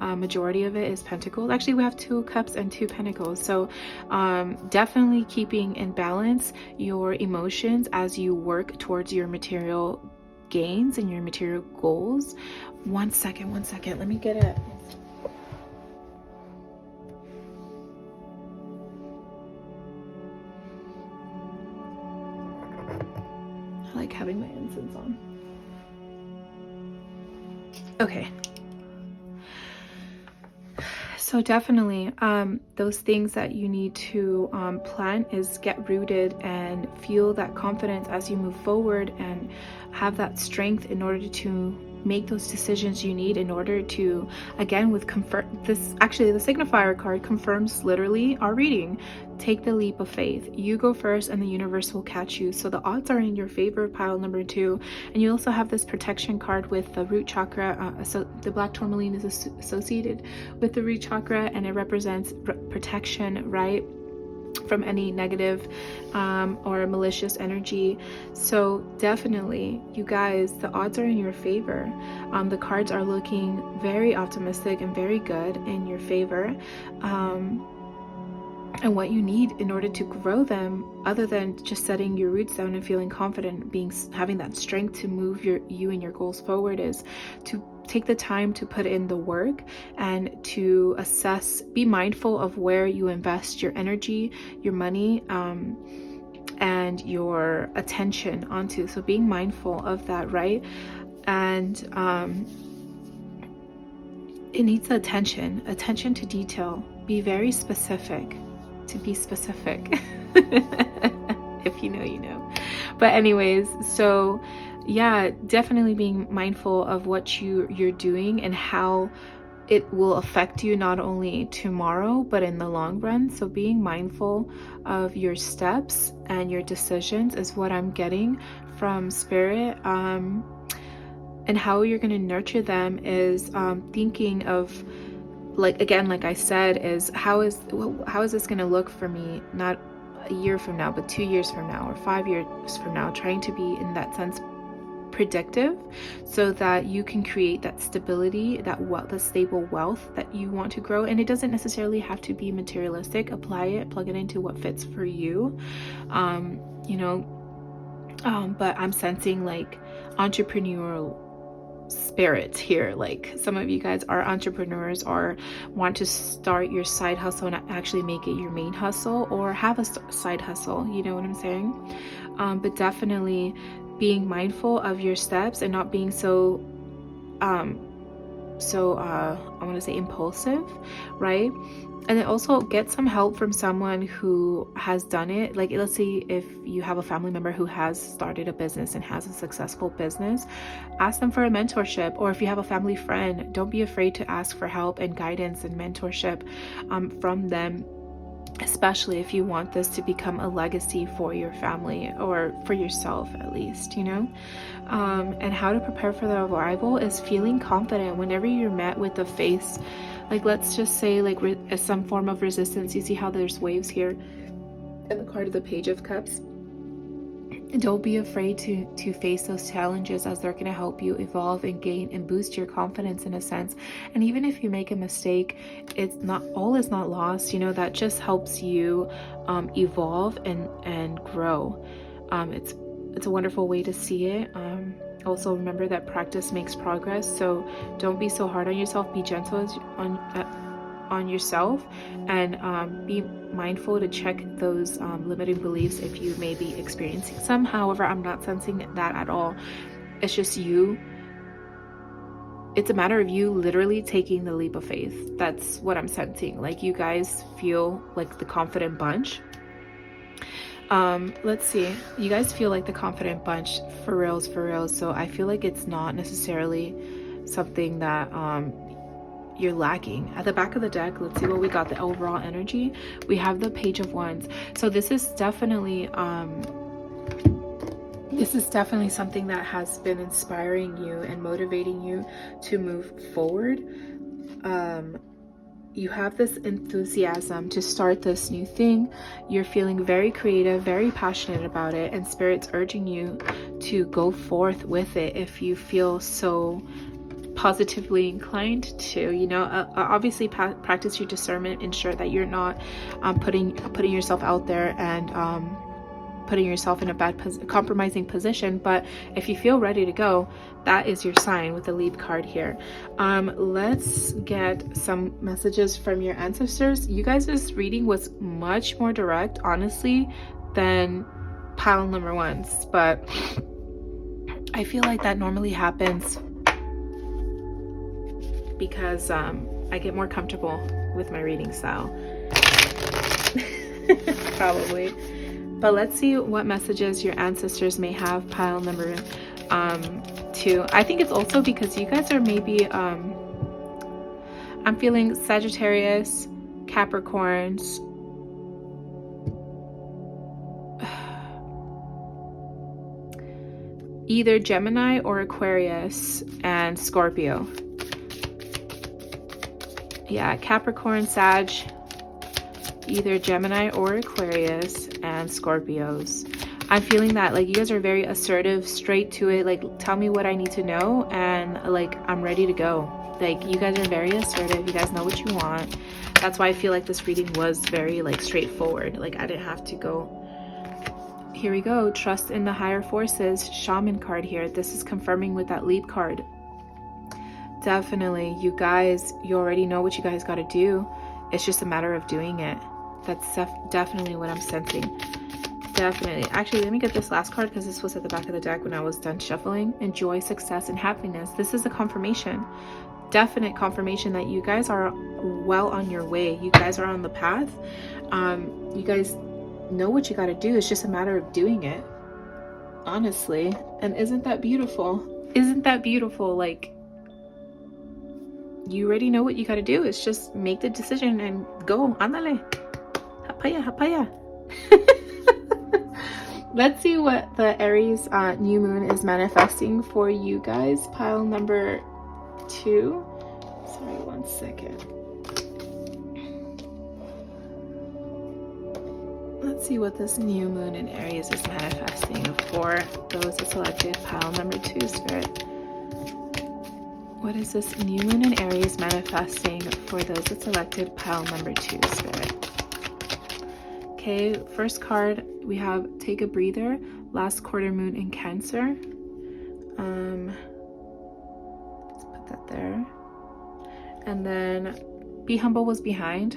Majority of it is Pentacles. Actually, we have 2 Cups and 2 Pentacles. So definitely keeping in balance your emotions as you work towards your material gains and your material goals. 1 second. Let me get it. I like having my incense on. Okay. So So definitely, those things that you need to plant is get rooted and feel that confidence as you move forward, and have that strength in order to make those decisions you need in order to, again, with confirm this, actually the signifier card confirms literally our reading. Take the leap of faith. You go first and the universe will catch you. So the odds are in your favor, pile number 2. And you also have this protection card with the root chakra. So the black tourmaline is associated with the root chakra, and it represents protection, right, from any negative or malicious energy. So definitely, you guys, the odds are in your favor. The cards are looking very optimistic and very good in your favor. And what you need in order to grow them, other than just setting your roots down and feeling confident, having that strength to move you and your goals forward, is to take the time to put in the work and to assess, be mindful of where you invest your energy, your money, and your attention onto. So being mindful of that, right? And it needs attention to detail. Be very specific. To be specific. If you know, you know. But anyways, so yeah, definitely being mindful of what you're doing and how it will affect you, not only tomorrow but in the long run. So being mindful of your steps and your decisions is what I'm getting from Spirit. And how you're going to nurture them is thinking of, like, again, like I said, is how is this going to look for me, not a year from now, but 2 years from now or 5 years from now, trying to be in that sense predictive, so that you can create that stability, the stable wealth that you want to grow. And it doesn't necessarily have to be materialistic. Apply it, plug it into what fits for you, but I'm sensing like entrepreneurial spirits here. Like some of you guys are entrepreneurs or want to start your side hustle and actually make it your main hustle, or have a side hustle, you know what I'm saying? But definitely being mindful of your steps and not being so I want to say impulsive, right? And then also get some help from someone who has done it. Like, let's say if you have a family member who has started a business and has a successful business, ask them for a mentorship. Or if you have a family friend, don't be afraid to ask for help and guidance and mentorship from them, especially if you want this to become a legacy for your family or for yourself at least, you know? And how to prepare for the arrival is feeling confident whenever you're met with a face, like, let's just say, like, some form of resistance. You see how there's waves here and the card of the Page of Cups. Don't be afraid to face those challenges, as they're going to help you evolve and gain and boost your confidence in a sense. And even if you make a mistake, it's not all is not lost. You know, that just helps you evolve and grow. It's a wonderful way to see it. Also remember that practice makes progress. So don't be so hard on yourself. Be gentle on yourself, and be mindful to check those limiting beliefs if you may be experiencing some. However, I'm not sensing that at all. It's just you. It's a matter of you literally taking the leap of faith. That's what I'm sensing. Like, you guys feel like the confident bunch. Let's see. You guys feel like the confident bunch for reals. So I feel like it's not necessarily something that you're lacking. At the back of the deck, let's see what we got. The overall energy, we have the Page of Wands. So this is definitely something that has been inspiring you and motivating you to move forward. You have this enthusiasm to start this new thing. You're feeling very creative, very passionate about it, and Spirit's urging you to go forth with it if you feel so positively inclined to, you know. Obviously practice your discernment. Ensure that you're not putting yourself out there and putting yourself in a bad compromising position. But if you feel ready to go, that is your sign with the lead card here. Let's get some messages from your ancestors. You guys' reading was much more direct, honestly, than pile number 1's, but I feel like that normally happens because I get more comfortable with my reading style. Probably. But let's see what messages your ancestors may have, pile number 2. I think it's also because you guys are maybe, I'm feeling Sagittarius, Capricorns, either Gemini or Aquarius, and Scorpio. Yeah, Capricorn, Sag, either Gemini or Aquarius, and Scorpios. I'm feeling that like you guys are very assertive, straight to it, like tell me what I need to know, and like I'm ready to go. Like you guys are very assertive, you guys know what you want. That's why I feel like this reading was very like straightforward. Like I didn't have to go. Here we go, trust in the higher forces, shaman card here. This is confirming with that leap card. Definitely, you guys, you already know what you guys got to do. It's just a matter of doing it. That's definitely what I'm sensing. Definitely. Actually, let me get this last card because this was at the back of the deck when I was done shuffling. Enjoy, success, and happiness. This is a confirmation. Definite confirmation that you guys are well on your way. You guys are on the path. You guys know what you got to do. It's just a matter of doing it. Honestly. And isn't that beautiful? Isn't that beautiful? Like, you already know what you got to do. It's just make the decision and go. Ándale. Hapaya, hapaya. Let's see what the Aries new moon is manifesting for you guys. Pile number 2. Sorry, 1 second. Let's see what this new moon in Aries is manifesting for those that selected pile number 2, Spirit. What is this new moon in Aries manifesting for those that selected pile number 2, Spirit? Okay, first card, we have take a breather, last quarter moon in Cancer. Let's put that there. And then be humble was behind.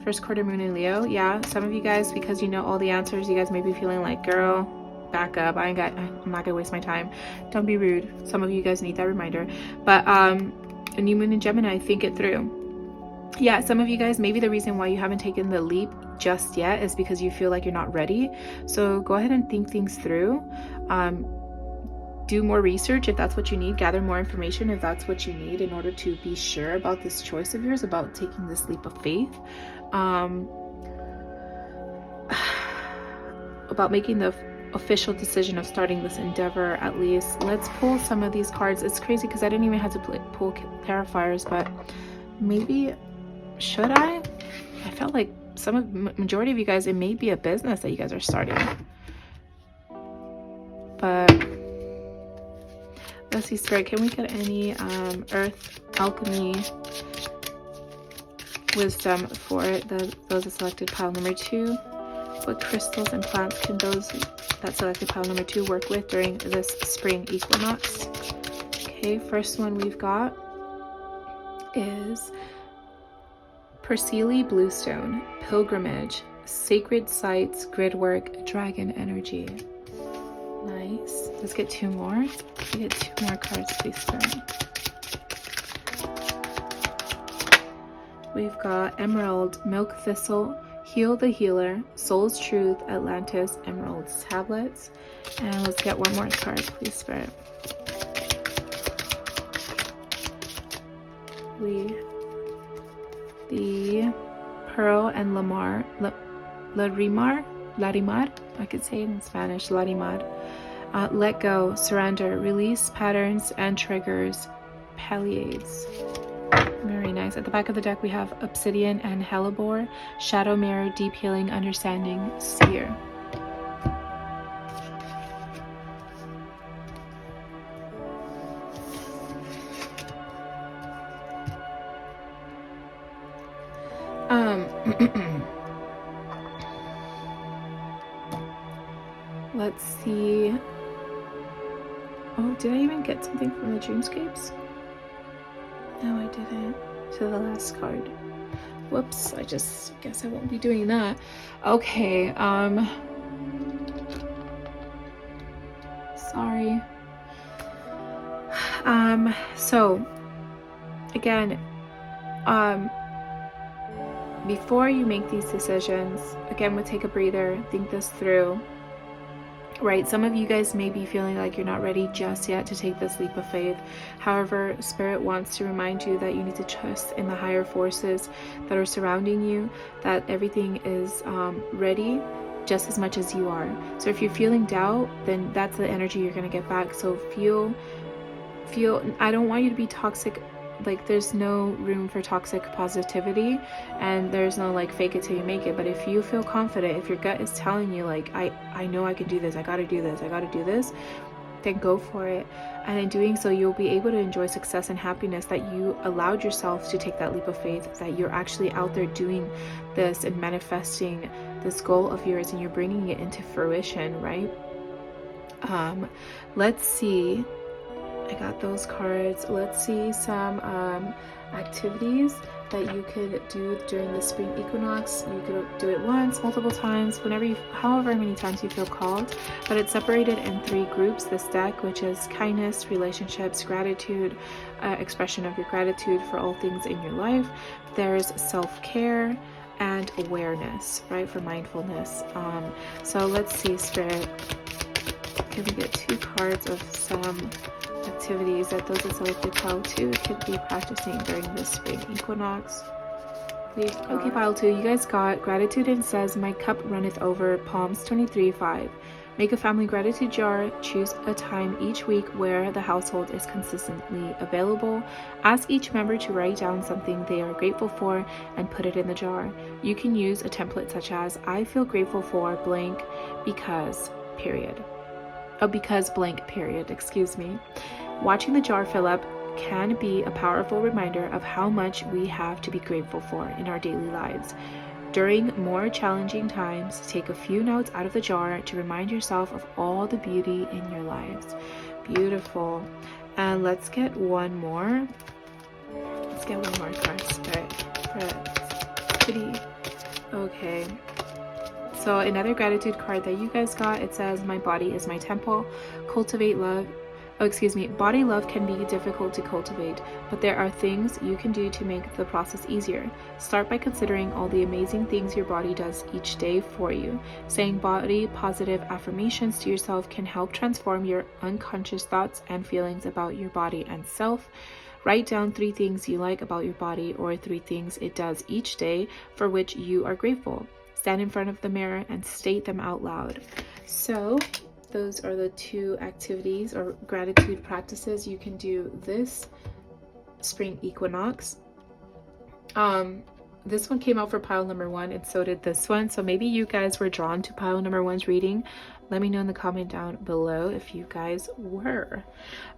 First quarter moon in Leo. Yeah, some of you guys, because you know all the answers, you guys may be feeling like, girl, back up. I'm not gonna waste my time. Don't be rude. Some of you guys need that reminder. But a new moon in Gemini, think it through. Yeah, some of you guys, maybe the reason why you haven't taken the leap just yet is because you feel like you're not ready. So go ahead and think things through. Do more research if that's what you need. Gather more information if that's what you need in order to be sure about this choice of yours, about taking this leap of faith. About making the official decision of starting this endeavor, at least. Let's pull some of these cards. It's crazy because I didn't even have to pull clarifiers, but maybe should I felt like majority of you guys, it may be a business that you guys are starting. But let's see, Spirit, can we get any earth, alchemy, wisdom for those that selected pile number 2? What crystals and plants can those that selected pile number 2 work with during this spring equinox? Okay, first one we've got is Persili Bluestone, Pilgrimage, Sacred Sites, Gridwork, Dragon Energy. Nice. Let's get 2 more. Let's get 2 more cards, please, Spirit. We've got Emerald, Milk Thistle, Heal the Healer, Soul's Truth, Atlantis, Emerald's Tablets. And let's get 1 more card, please, Spirit. The Pearl and Larimar, I could say it in Spanish, Larimar. Let go, surrender, release patterns and triggers, palliates. Very nice. At the back of the deck we have Obsidian and Hellebore, Shadow Mirror, Deep Healing, Understanding, Seer. Let's see. Oh, did I even get something from the Dreamscapes? No, I didn't. To the last card. Whoops, I just guess I won't be doing that. Okay, sorry. So again, before you make these decisions, again, we'll take a breather, think this through. Right, some of you guys may be feeling like you're not ready just yet to take this leap of faith. However, Spirit wants to remind you that you need to trust in the higher forces that are surrounding you, that everything is ready just as much as you are. So if you're feeling doubt, then that's the energy you're going to get back. So feel, I don't want you to be toxic. Like, there's no room for toxic positivity, and there's no like fake it till you make it. But if you feel confident, if your gut is telling you like, I know I can do this, I gotta do this, I gotta do this, then go for it. And in doing so, you'll be able to enjoy success and happiness, that you allowed yourself to take that leap of faith, that you're actually out there doing this and manifesting this goal of yours, and you're bringing it into fruition, right? Let's see. I got those cards. Let's see some activities that you could do during the spring equinox. You could do it once, multiple times, whenever you, however many times you feel called. But it's separated in 3 groups, this deck, which is kindness, relationships, gratitude, expression of your gratitude for all things in your life. There's self-care and awareness, right, for mindfulness. So let's see, Spirit. Can we get 2 cards of some activities that those that selected pile 2 could be practicing during this spring equinox? Okay, pile 2, you guys got gratitude, and says, my cup runneth over. Psalms 23:5. Make a family gratitude jar. Choose a time each week where the household is consistently available. Ask each member to write down something they are grateful for and put it in the jar. You can use a template such as, I feel grateful for blank because period. Because blank period, excuse me. Watching the jar fill up can be a powerful reminder of how much we have to be grateful for in our daily lives. During more challenging times, take a few notes out of the jar to remind yourself of all the beauty in your lives. Beautiful. And let's get one more. Let's get one more card, Spirit. Okay. So another gratitude card that you guys got, it says, my body is my temple. Cultivate love. Body love can be difficult to cultivate, but there are things you can do to make the process easier. Start by considering all the amazing things your body does each day for you. Saying body positive affirmations to yourself can help transform your unconscious thoughts and feelings about your body and self. Write down 3 things you like about your body, or 3 things it does each day for which you are grateful. Stand in front of the mirror and state them out loud. So those are the 2 activities or gratitude practices you can do this spring equinox. This one came out for pile number 1, and so did this one. So maybe you guys were drawn to pile number 1's reading. Let me know in the comment down below if you guys were.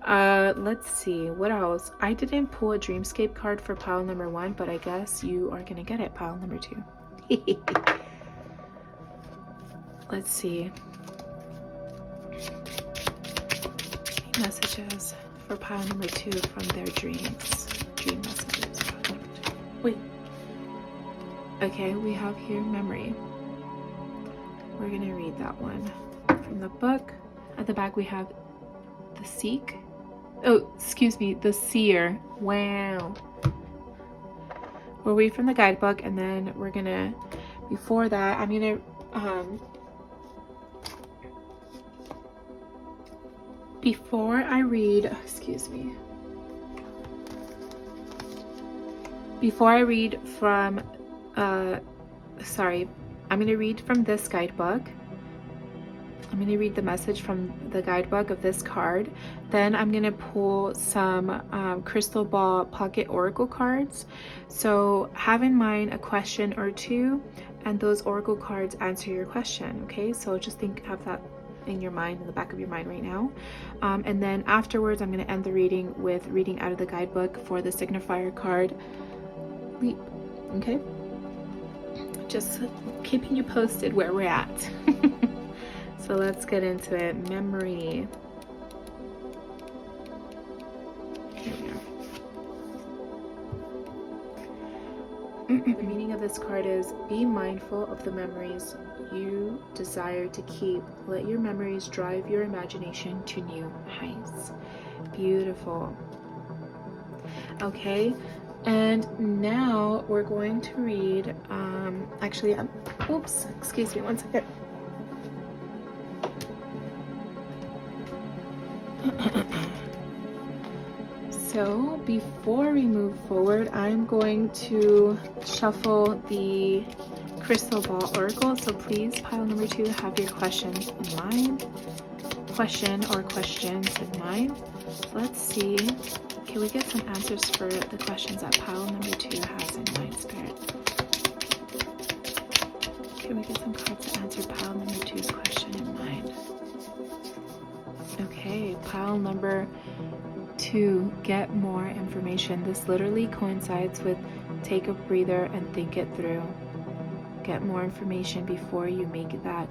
Let's see, what else? I didn't pull a dreamscape card for pile number 1, but I guess you are gonna get it, pile number 2. Let's see. Messages for pile number 2 from their dreams. Dream messages. Wait. Okay, we have here memory. We're gonna read that one from the book. At the back we have the seek. Oh, excuse me, the seer. Wow. We'll read from the guidebook, and then we're gonna, before that, I'm gonna before I read, before I read from I'm gonna read from this guidebook. I'm going to read the message from the guidebook of this card. Then I'm going to pull some crystal ball pocket oracle cards. So have in mind a question or 2, and those oracle cards answer your question. Okay, so just have that in your mind, in the back of your mind right now. And then afterwards, I'm going to end the reading with reading out of the guidebook for the signifier card, Leap. Okay, just keeping you posted where we're at. So let's get into it. Memory. Here we are. The meaning of this card is, be mindful of the memories you desire to keep. Let your memories drive your imagination to new heights. Beautiful. Okay, And now we're going to read, actually, oops, excuse me one second. So before we move forward, I'm going to shuffle the crystal ball oracle. So please, pile number 2, have your questions in mind. Question or questions in mind. So let's see. Can we get some answers for the questions that pile number 2 has in mind, Spirit? Can we get some cards to answer pile number 2's question in mind? Okay, pile number 2, get more information. This literally coincides with take a breather and think it through. Get more information before you make that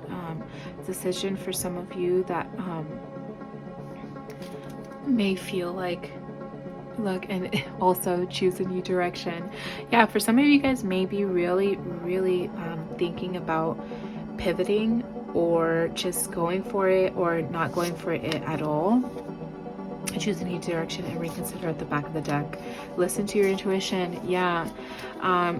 decision. For some of you that may feel like, look, and also choose a new direction. Yeah, for some of you guys may be really thinking about pivoting or just going for it or not going for it at all. Choose a new direction and reconsider at the back of the deck. Listen to your intuition. Yeah,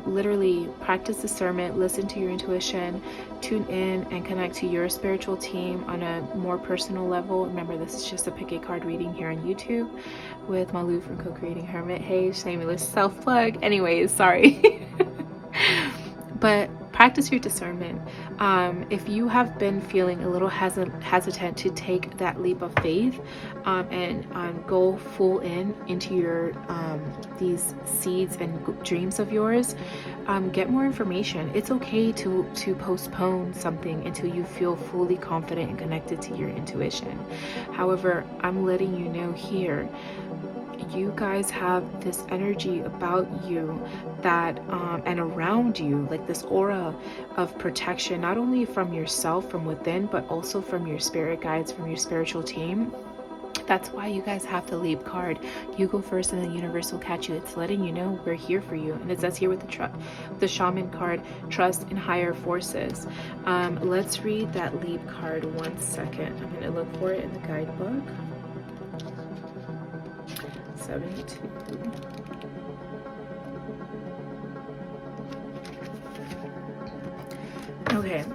literally practice discernment. Listen to your intuition. Tune in and connect to your spiritual team on a more personal level. Remember, this is just a pick a card reading here on YouTube with Malu from Co-Creating Hermit. Hey, shameless self-plug. Anyways, sorry. But practice your discernment. If you have been feeling a little hesitant to take that leap of faith and go full into your these seeds and dreams of yours, get more information. It's okay to postpone something until you feel fully confident and connected to your intuition. However, I'm letting you know here, you guys have this energy about you that and around you, like this aura of protection, not only from yourself from within, but also from your spirit guides, from your spiritual team. That's why you guys have the leap card. You go first and the universe will catch you. It's letting you know we're here for you. And it says here with the shaman card, trust in higher forces. Let's read that leap card 1 second. I'm going to look for it in the guidebook. 72. Okay,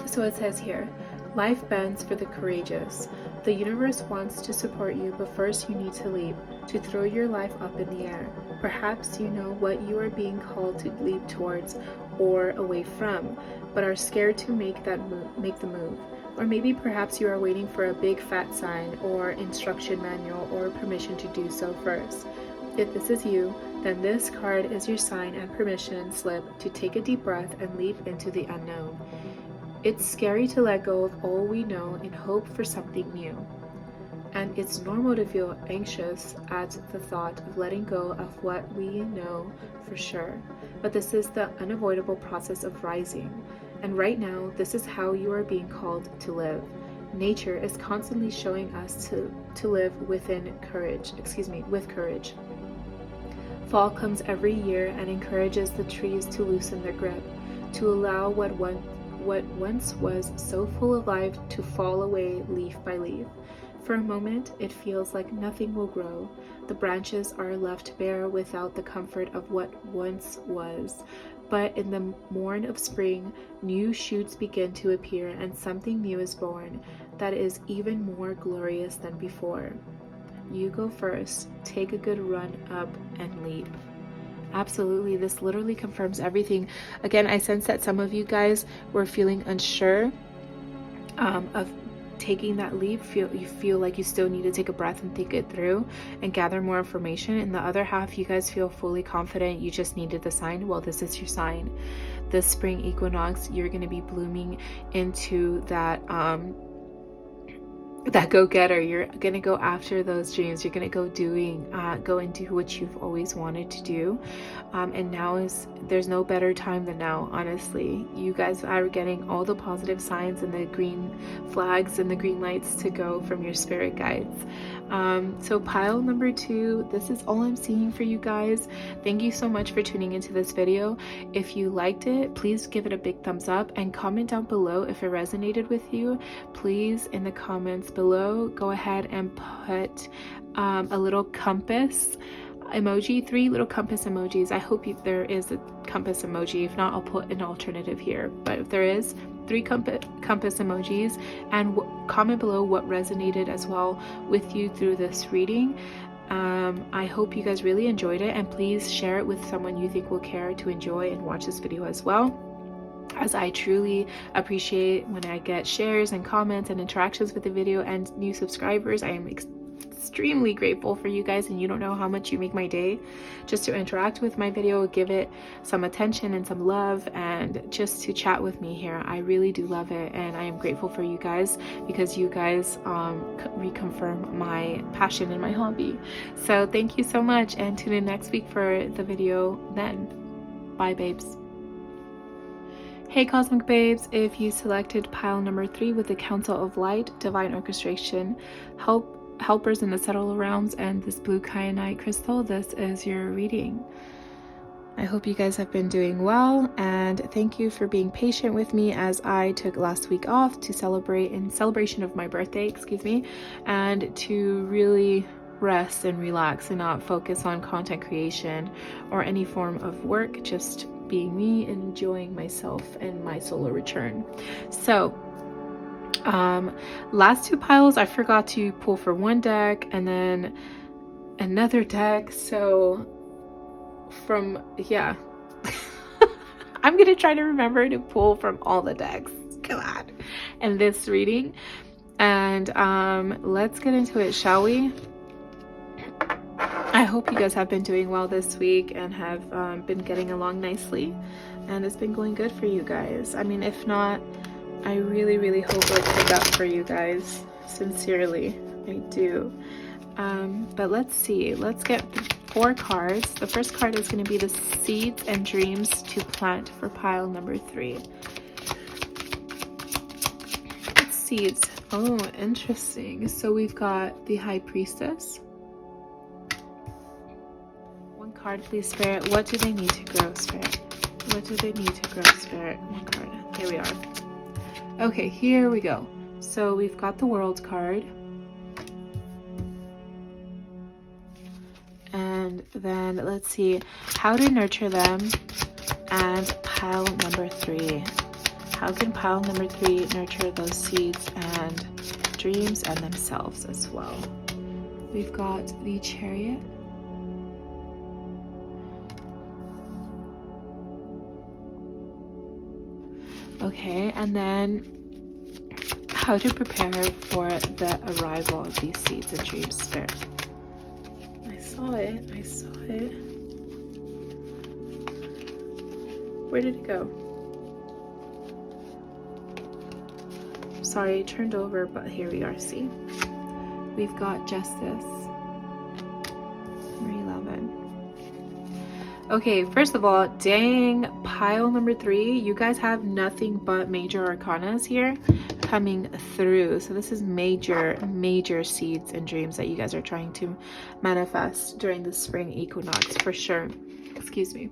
so it says here, life bends for the courageous. The universe wants to support you, but first you need to leap, to throw your life up in the air. Perhaps you know what you are being called to leap towards or away from, but are scared to make the move. Or maybe perhaps you are waiting for a big fat sign or instruction manual or permission to do so first. If this is you, then this card is your sign and permission slip to take a deep breath and leap into the unknown. It's scary to let go of all we know in hope for something new. And it's normal to feel anxious at the thought of letting go of what we know for sure. But this is the unavoidable process of rising. And right now, this is how you are being called to live. Nature is constantly showing us to live with courage. Fall comes every year and encourages the trees to loosen their grip, to allow what once was so full of life to fall away leaf by leaf. For a moment, it feels like nothing will grow. The branches are left bare without the comfort of what once was. But in the morn of spring, new shoots begin to appear and something new is born that is even more glorious than before. You go first, take a good run up and leap. Absolutely, this literally confirms everything. Again, I sense that some of you guys were feeling unsure of taking that leap. You feel like you still need to take a breath and think it through and gather more information. And the other half, you guys feel fully confident. You just needed the sign. Well, this is your sign. This spring equinox, you're going to be blooming into that go-getter. You're gonna go after those dreams. You're gonna go and do what you've always wanted to do, and there's no better time than now. Honestly, you guys are getting all the positive signs and the green flags and the green lights to go from your spirit guides. So pile number 2, this is all I'm seeing for you guys. Thank you so much for tuning into this video. If you liked it, please give it a big thumbs up and comment down below if it resonated with you. Please, in the comments below, go ahead and put a little compass emoji, 3 little compass emojis. I hope there is a compass emoji. If not, I'll put an alternative here. But if there is, 3 compass emojis, and comment below what resonated as well with you through this reading. I hope you guys really enjoyed it, and please share it with someone you think will care to enjoy and watch this video as well, as I truly appreciate when I get shares and comments and interactions with the video and new subscribers. I am extremely grateful for you guys, and you don't know how much you make my day just to interact with my video, give it some attention and some love, and just to chat with me here. I really do love it, and I am grateful for you guys, because you guys reconfirm my passion and my hobby. So thank you so much, and tune in next week for the video then. Bye, babes. Hey Cosmic Babes, if you selected pile number 3 with the Council of Light, Divine Orchestration, Helpers in the Subtle Realms, and this blue kyanite crystal, this is your reading. I hope you guys have been doing well, and thank you for being patient with me as I took last week off to celebrate, in celebration of my birthday, and to really rest and relax and not focus on content creation or any form of work, just being me, enjoying myself and my solar return. So last 2 piles I forgot to pull for one deck and then another deck, so from I'm gonna try to remember to pull from all the decks, come on, in this reading. And let's get into it, shall we? I hope you guys have been doing well this week and have been getting along nicely, and it's been going good for you guys. I mean, if not, I really, really hope it picked up for you guys. Sincerely, I do. But let's see. Let's get 4 cards. The first card is going to be the Seeds and Dreams to Plant for pile number 3. Seeds. Oh, interesting. So we've got the High Priestess. One card, please, Spirit. What do they need to grow, Spirit? What do they need to grow, Spirit? One card. Here we are. Okay, here we go. So we've got the World card. And then let's see, how to nurture them, and pile number 3. How can pile number 3 nurture those seeds and dreams and themselves as well? We've got the Chariot. Okay, and then how to prepare for the arrival of these seeds and dreams, Spirit. I saw it. Where did it go? Sorry, it turned over, but here we are. See, we've got Justice. Number 11. Okay, first of all, dang, pile number 3, you guys have nothing but major arcanas here coming through. So this is major seeds and dreams that you guys are trying to manifest during the spring equinox for sure. Excuse me.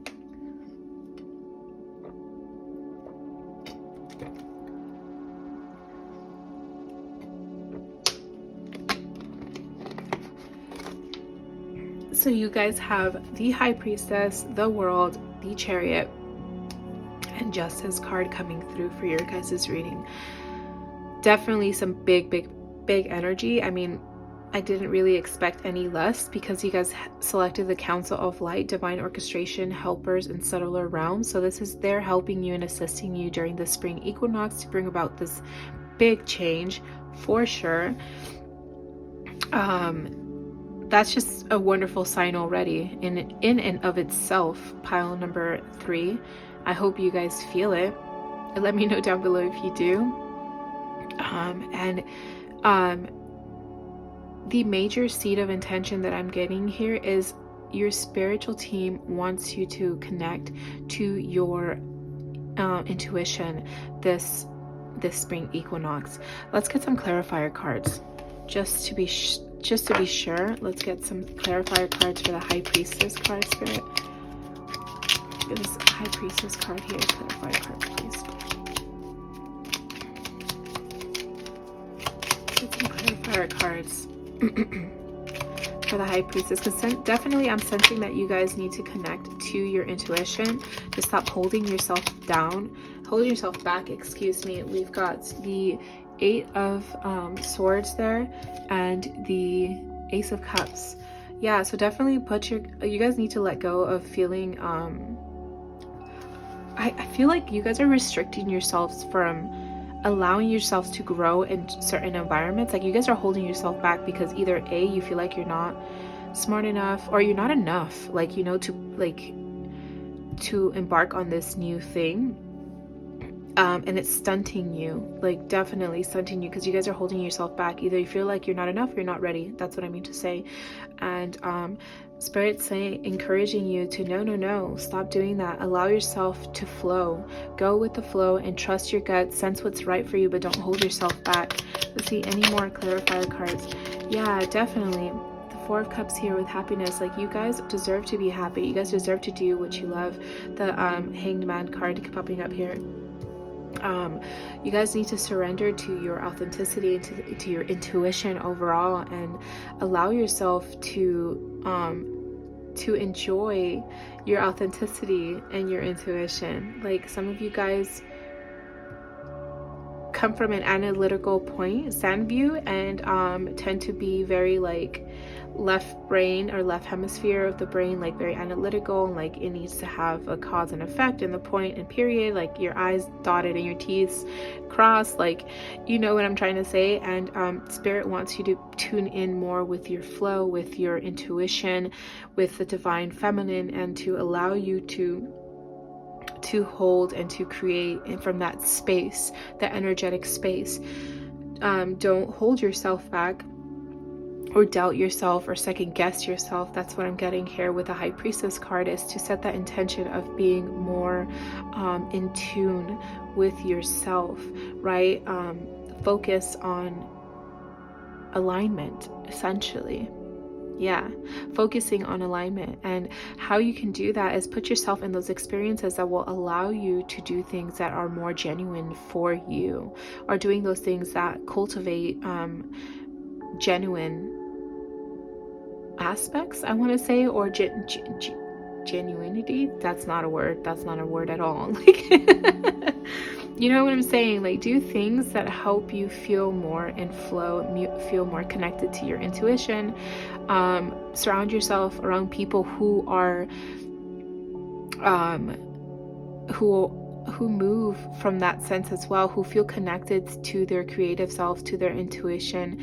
So you guys have the High Priestess, the World, the Chariot, and Justice card coming through for your guys' reading. Definitely some big energy. I mean, I didn't really expect any less, because you guys selected the Council of Light, Divine Orchestration, Helpers, and Subtler Realms. So this is, they're helping you and assisting you during the spring equinox to bring about this big change for sure. That's just a wonderful sign already in and of itself, pile number 3. I hope you guys feel it. Let me know down below if you do. The major seed of intention that I'm getting here is your spiritual team wants you to connect to your intuition this spring equinox. Let's get some clarifier cards just to be sure. Let's get some clarifier cards for the High Priestess card, Spirit. Get this High Priestess card here. Clarifier cards, please. Get some clarifier cards for the High Priestess, because definitely I'm sensing that you guys need to connect to your intuition to stop holding yourself down, holding yourself back, excuse me. We've got the Eight of Swords there and the Ace of Cups. Yeah, so definitely you guys need to let go of feeling I feel like you guys are restricting yourselves from allowing yourselves to grow in certain environments. Like, you guys are holding yourself back because either A, you feel like you're not smart enough, or you're not enough, like, you know, to embark on this new thing. And it's stunting you, like definitely stunting you, because you guys are holding yourself back. Either you feel like you're not enough or you're not ready. That's what I mean to say. And Spirit's saying, encouraging you to no, stop doing that. Allow yourself to flow. Go with the flow and trust your gut. Sense what's right for you, but don't hold yourself back. Let's see any more clarifier cards. Yeah, definitely. The Four of Cups here with happiness. Like, you guys deserve to be happy. You guys deserve to do what you love. The Hanged Man card popping up here. You guys need to surrender to your authenticity, to your intuition overall, and allow yourself to enjoy your authenticity and your intuition. Like, some of you guys come from an analytical point, sand view, and tend to be very like left brain or left hemisphere of the brain, like very analytical, and like it needs to have a cause and effect and the point and period, like your I's dotted and your T's crossed, like, you know what I'm trying to say. And Spirit wants you to tune in more with your flow, with your intuition, with the divine feminine, and to allow you to hold and to create from that space, that energetic space. Don't hold yourself back or doubt yourself or second guess yourself. That's what I'm getting here with the High Priestess card, is to set that intention of being more in tune with yourself, right? Focus on alignment, essentially. Yeah, focusing on alignment. And how you can do that is put yourself in those experiences that will allow you to do things that are more genuine for you, or doing those things that cultivate genuine aspects, I want to say, or genuinity. That's not a word at all. Like, you know what I'm saying? Like, do things that help you feel more in flow, feel more connected to your intuition. Surround yourself around people who are who move from that sense as well, who feel connected to their creative self, to their intuition,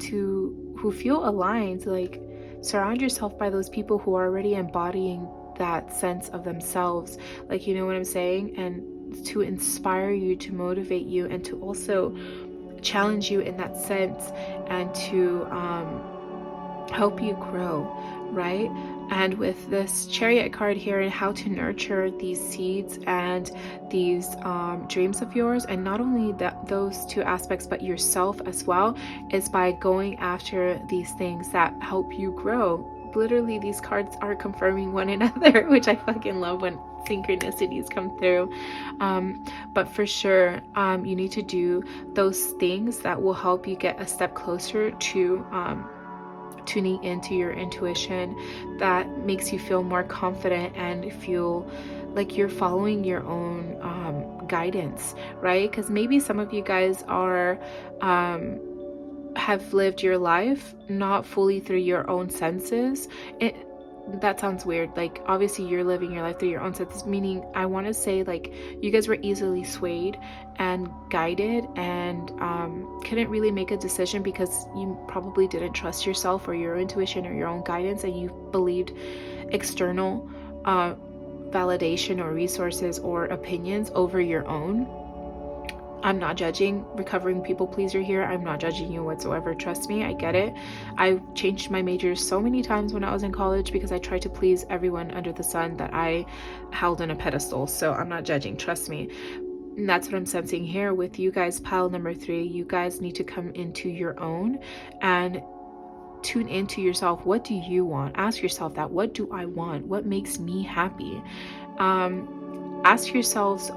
who feel aligned. Like, surround yourself by those people who are already embodying that sense of themselves, like, you know what I'm saying, and to inspire you, to motivate you, and to also challenge you in that sense, and to help you grow, right? And with this Chariot card here, and how to nurture these seeds and these dreams of yours, and not only those two aspects, but yourself as well, is by going after these things that help you grow. Literally, these cards are confirming one another, which I fucking love when synchronicities come through. But for sure, you need to do those things that will help you get a step closer to tuning into your intuition, that makes you feel more confident and feel like you're following your own guidance, right? Because maybe some of you guys are have lived your life not fully through your own senses. That sounds weird. Like, obviously you're living your life through your own senses, meaning I want to say, like, you guys were easily swayed and guided, and couldn't really make a decision because you probably didn't trust yourself or your intuition or your own guidance, and you believed external validation or resources or opinions over your own. I'm not judging, recovering people pleaser here. I'm not judging you whatsoever. Trust me, I get it. I changed my major so many times when I was in college because I tried to please everyone under the sun that I held on a pedestal. So I'm not judging, trust me. And that's what I'm sensing here with you guys, pile number 3. You guys need to come into your own and tune into yourself. What do you want? Ask yourself that. What do I want? What makes me happy? Ask yourselves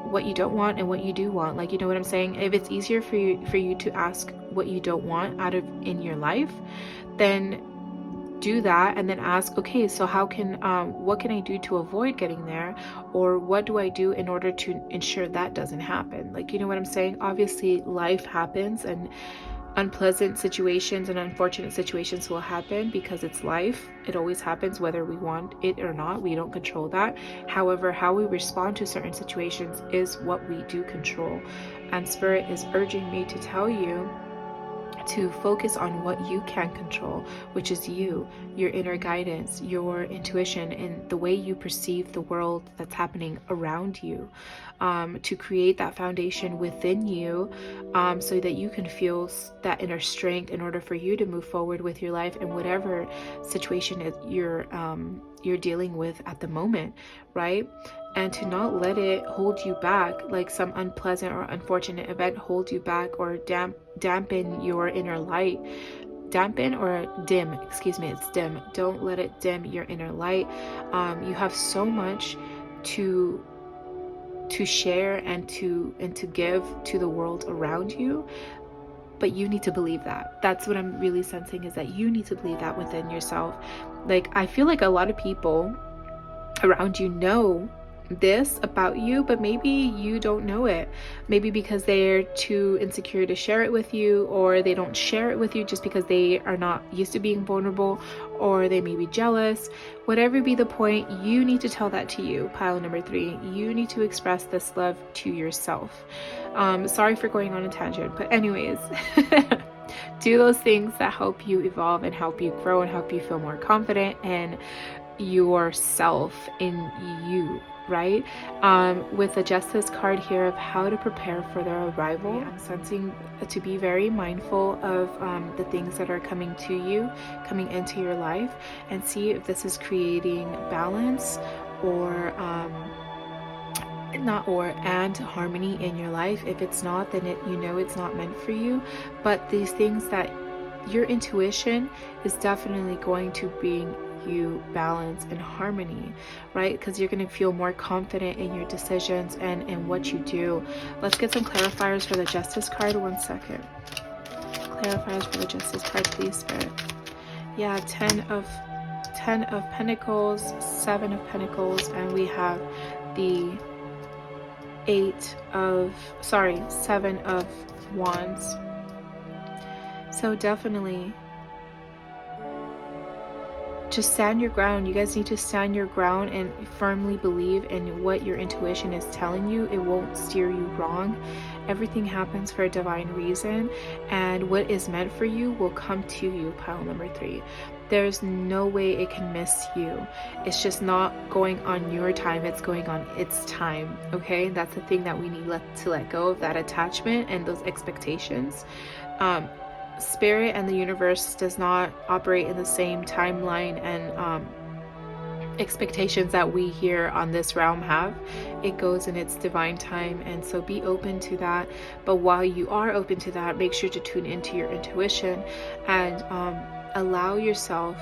what you don't want and what you do want. Like, you know what I'm saying? If it's easier for you to ask what you don't want in your life, then do that and then ask, okay, so how can what can I do to avoid getting there, or what do I do in order to ensure that doesn't happen? Like, you know what I'm saying? Obviously life happens, and unpleasant situations and unfortunate situations will happen because it's life. It always happens whether we want it or not. We don't control that. However, how we respond to certain situations is what we do control. And Spirit is urging me to tell you to focus on what you can control, which is you, your inner guidance, your intuition, and the way you perceive the world that's happening around you, to create that foundation within you, so that you can feel that inner strength in order for you to move forward with your life and whatever situation you're dealing with at the moment, right? And to not let it hold you back, like some unpleasant or unfortunate event hold you back or dampen your inner light. Dampen or dim, excuse me, it's dim. Don't let it dim your inner light. You have so much to share and to give to the world around you, but you need to believe that. That's what I'm really sensing, is that you need to believe that within yourself. Like, I feel like a lot of people around you know this about you, but maybe you don't know it. Maybe because they're too insecure to share it with you, or they don't share it with you just because they are not used to being vulnerable, or they may be jealous. Whatever be the point, you need to tell that to you. Pile number 3, you need to express this love to yourself. Sorry for going on a tangent, but anyways, do those things that help you evolve and help you grow and help you feel more confident in yourself, in you, right? With the Justice card here of how to prepare for their arrival, I'm sensing to be very mindful of the things that are coming to you, coming into your life, and see if this is creating balance or and harmony in your life. If it's not, then it's not meant for you. But these things that your intuition is definitely going to bring you balance and harmony, right? Because you're going to feel more confident in your decisions and in what you do. Let's get some clarifiers for the Justice card. 1 second. Clarifiers for the Justice card, please, Spirit. Yeah, 10 of Pentacles, 7 of Pentacles, and we have the 7 of Wands. So definitely just stand your ground. You guys need to stand your ground and firmly believe in what your intuition is telling you. It won't steer you wrong. Everything happens for a divine reason, and what is meant for you will come to you. Pile number 3. There's no way it can miss you. It's just not going on your time, it's going on its time. Okay, that's the thing that we need to let go of, that attachment and those expectations. Spirit and the universe does not operate in the same timeline and expectations that we here on this realm have. It goes in its divine time, and so be open to that. But while you are open to that, make sure to tune into your intuition and allow yourself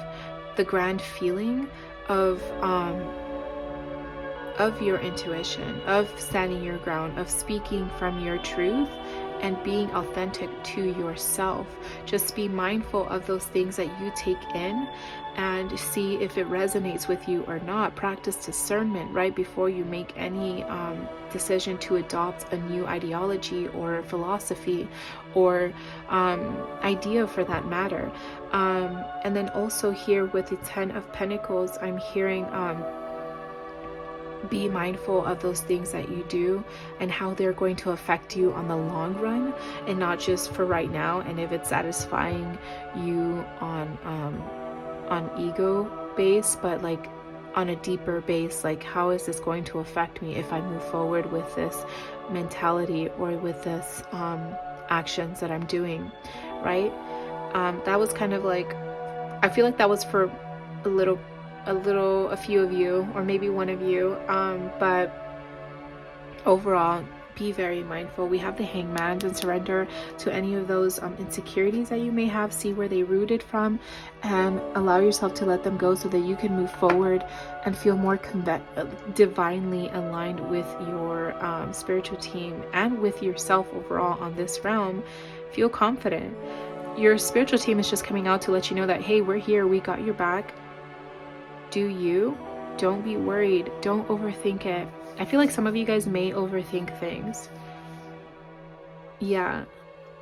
the grand feeling of your intuition, of standing your ground, of speaking from your truth and being authentic to yourself. Just be mindful of those things that you take in and see if it resonates with you or not. Practice discernment right before you make any decision to adopt a new ideology or philosophy or idea for that matter. And then also here with the 10 of Pentacles, I'm hearing be mindful of those things that you do and how they're going to affect you on the long run, and not just for right now. And if it's satisfying you on ego base, but like on a deeper base, like how is this going to affect me if I move forward with this mentality or with this actions that I'm doing, right? That was kind of like, I feel like that was for a few of you, or maybe one of you, but overall, be very mindful. We have the Hangman, and surrender to any of those insecurities that you may have. See where they rooted from and allow yourself to let them go so that you can move forward and feel more divinely aligned with your spiritual team and with yourself overall on this realm. Feel confident. your spiritual team is just coming out to let you know that, hey, we're here, we got your back. Do you? Don't be worried. Don't overthink it. I feel like some of you guys may overthink things. Yeah.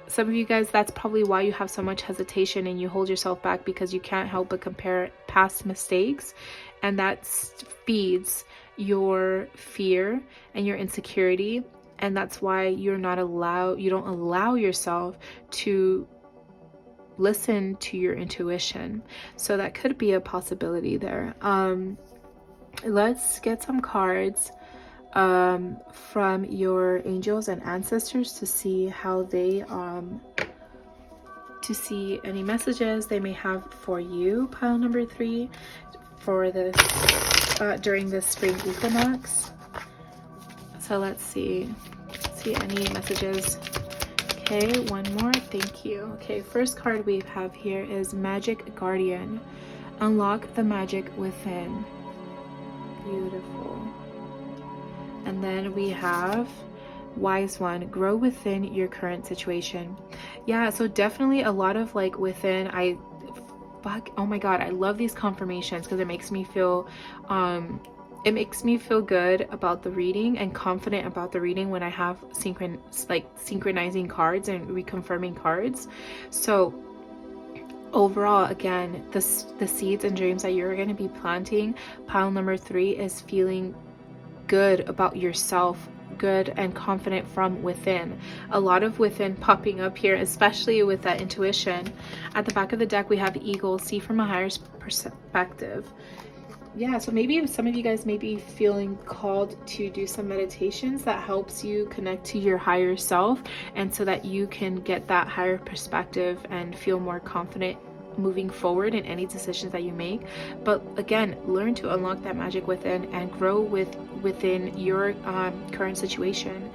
Some of you guys, that's probably why you have so much hesitation and you hold yourself back, because you can't help but compare past mistakes, and that feeds your fear and your insecurity, and that's why you don't allow yourself to listen to your intuition. So that could be a possibility there. Let's get some cards from your angels and ancestors to see how they to see any messages they may have for you, pile number 3, for this during the spring equinox. So let's see any messages. Okay, one more. Thank you. Okay, first card we have here is Magic Guardian. Unlock the magic within. Beautiful. And then we have Wise One. Grow within your current situation. Yeah, so definitely a lot of like within. Oh my god, I love these confirmations because it makes me feel good about the reading and confident about the reading when I have synchronizing cards and reconfirming cards. So overall, again, the seeds and dreams that you're going to be planting, pile number 3 is feeling good about yourself, good and confident from within. A lot of within popping up here, especially with that intuition. At the back of the deck we have Eagle, see from a higher perspective. Yeah, so maybe some of you guys may be feeling called to do some meditations that helps you connect to your higher self, and so that you can get that higher perspective and feel more confident moving forward in any decisions that you make. But again, learn to unlock that magic within and grow within your current situation.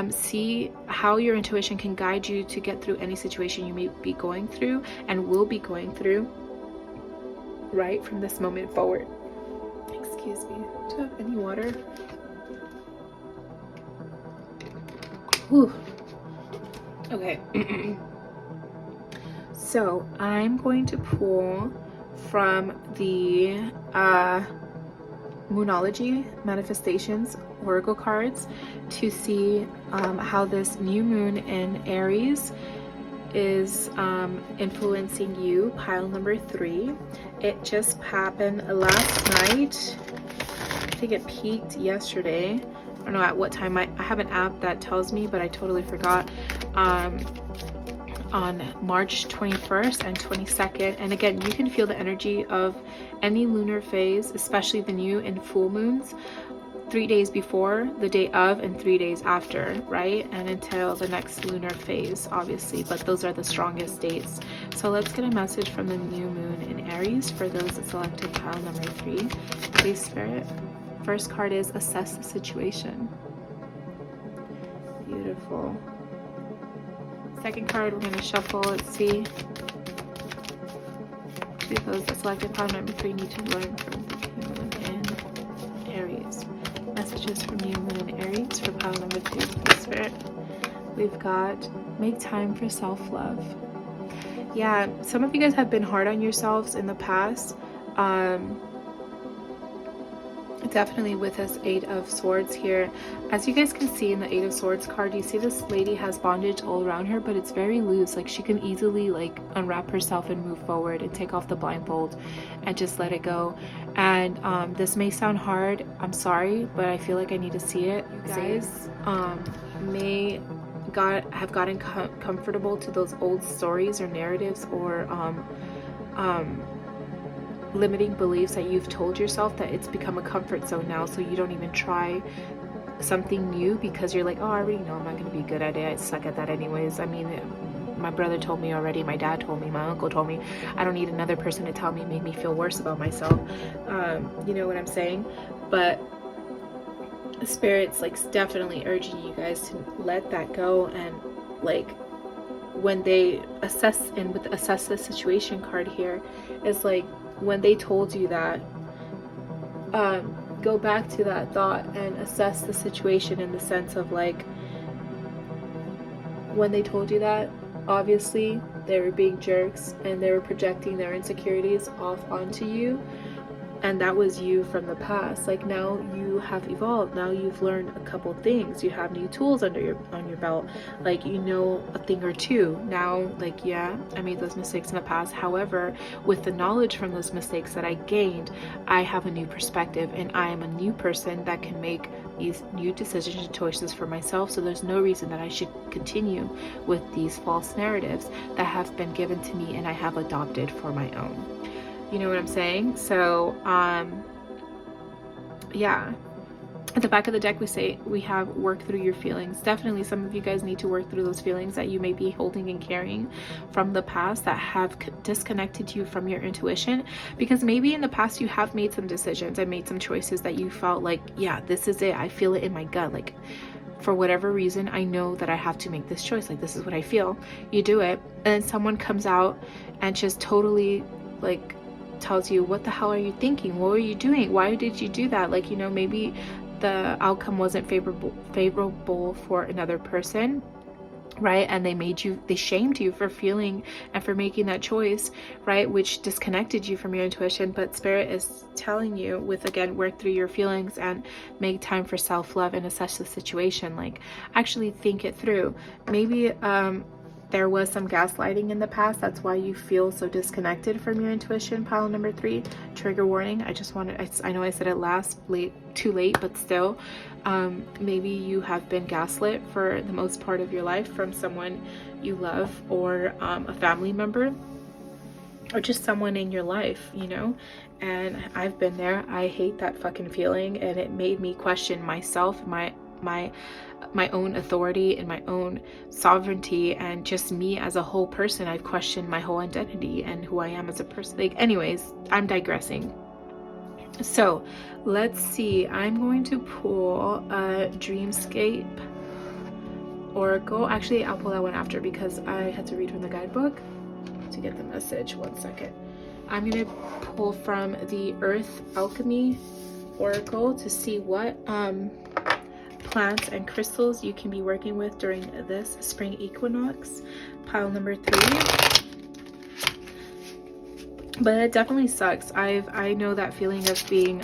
See how your intuition can guide you to get through any situation you may be going through and will be going through right from this moment forward. Excuse me. Do you have any water? Whew. Okay. So I'm going to pull from the Moonology Manifestations Oracle cards to see how this new moon in Aries is influencing you, pile number 3. It just happened last night. I think it peaked yesterday. I don't know at what time. I have an app that tells me, but I totally forgot. On March 21st and 22nd. And again, you can feel the energy of any lunar phase, especially the new and full moons, 3 days before, the day of, and 3 days after, right? And until the next lunar phase, obviously, but those are the strongest dates. So let's get a message from the new moon in Aries for those that selected pile number 3. Please, Spirit. First card is Assess the Situation. Beautiful. Second card, we're going to shuffle. Let's see. Those that selected pile number 3 need to learn from new moon in Aries. Messages from new moon in Aries for pile number 2, please, Spirit. We've got make time for self-love. Yeah, some of you guys have been hard on yourselves in the past. Definitely with this 8 of Swords here. As you guys can see in the 8 of Swords card, you see this lady has bondage all around her, but it's very loose. Like she can easily like unwrap herself and move forward and take off the blindfold and just let it go. And this may sound hard, I'm sorry, but I feel like I need to see it. You guys may have gotten comfortable to those old stories or narratives or limiting beliefs that you've told yourself, that it's become a comfort zone now, so you don't even try something new because you're like, oh, I already know I'm not going to be good at it, I suck at that anyways. I mean, my brother told me already, my dad told me, my uncle told me, I don't need another person to tell me, make me feel worse about myself. You know what I'm saying? But Spirit's like definitely urging you guys to let that go, and like when they assess, and with the Assess the Situation card here, is like when they told you that, go back to that thought and assess the situation in the sense of like, when they told you that, obviously they were being jerks and they were projecting their insecurities off onto you, and that was you from the past. Like, now you have evolved, now you've learned a couple things, you have new tools on your belt, like, you know a thing or two now. Like, yeah, I made those mistakes in the past, however, with the knowledge from those mistakes that I gained, I have a new perspective, and I am a new person that can make these new decisions and choices for myself. So there's no reason that I should continue with these false narratives that have been given to me and I have adopted for my own. You know what I'm saying? So, yeah. At the back of the deck, we have work through your feelings. Definitely some of you guys need to work through those feelings that you may be holding and carrying from the past that have disconnected you from your intuition, because maybe in the past you have made some decisions and made some choices that you felt like, yeah, this is it. I feel it in my gut. Like, for whatever reason, I know that I have to make this choice. Like, this is what I feel. You do it, and then someone comes out and just totally, like, tells you, what the hell are you thinking? What were you doing? Why did you do that? Like, you know, maybe the outcome wasn't favorable for another person, right? And they shamed you for feeling and for making that choice, right? Which disconnected you from your intuition. But Spirit is telling you, with, again, work through your feelings and make time for self-love and assess the situation. Like, actually think it through. Maybe there was some gaslighting in the past. That's why you feel so disconnected from your intuition. Pile number 3, trigger warning. I know I said it too late, but still, maybe you have been gaslit for the most part of your life from someone you love, or a family member, or just someone in your life, you know. And I've been there. I hate that fucking feeling, and it made me question myself, my own authority and my own sovereignty, and just me as a whole person. I've questioned my whole identity and who I am as a person. Like, anyways, I'm digressing. So let's see, I'm going to pull a Dreamscape Oracle. Actually, I'll pull that one after, because I had to read from the guidebook to get the message. One second. I'm going to pull from the Earth Alchemy Oracle to see what plants and crystals you can be working with during this spring equinox. Pile number 3. But it definitely sucks. I know that feeling of being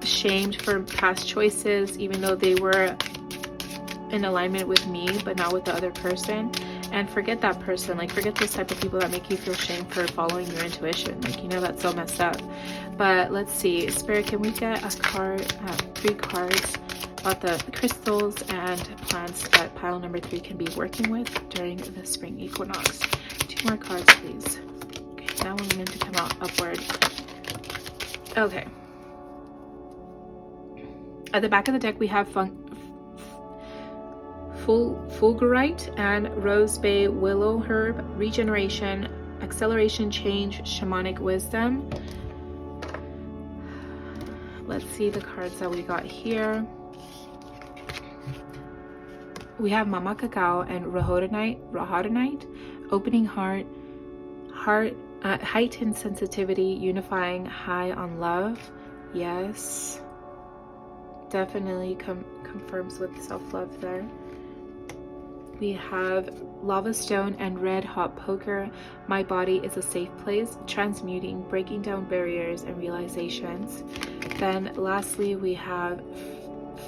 shamed for past choices, even though they were in alignment with me, but not with the other person. And forget that person. Like, forget those type of people that make you feel shame for following your intuition. Like, you know, that's so messed up. But let's see, Spirit, can we get a card, 3 cards about the crystals and plants that pile number 3 can be working with during the spring equinox? 2 more cards, please. Okay, that one's meant to come out upward. Okay. At the back of the deck, we have fulgurite and rose bay willow herb, regeneration, acceleration, change, shamanic wisdom. Let's see the cards that we got here. We have Mama Cacao and Rhodonite, opening heart, heightened sensitivity, unifying, high on love. Yes, definitely confirms with self-love there. We have Lava Stone and Red Hot Poker. My body is a safe place, transmuting, breaking down barriers and realizations. Then lastly, we have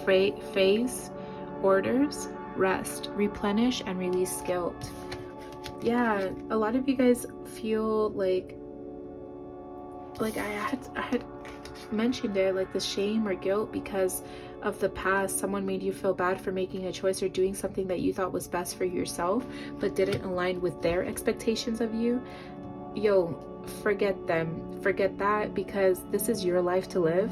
Phase, Orders, Rest, Replenish, and Release Guilt. Yeah, a lot of you guys feel like I had mentioned it, like the shame or guilt because of the past. Someone made you feel bad for making a choice or doing something that you thought was best for yourself but didn't align with their expectations of you. Yo, forget them, forget that, because this is your life to live,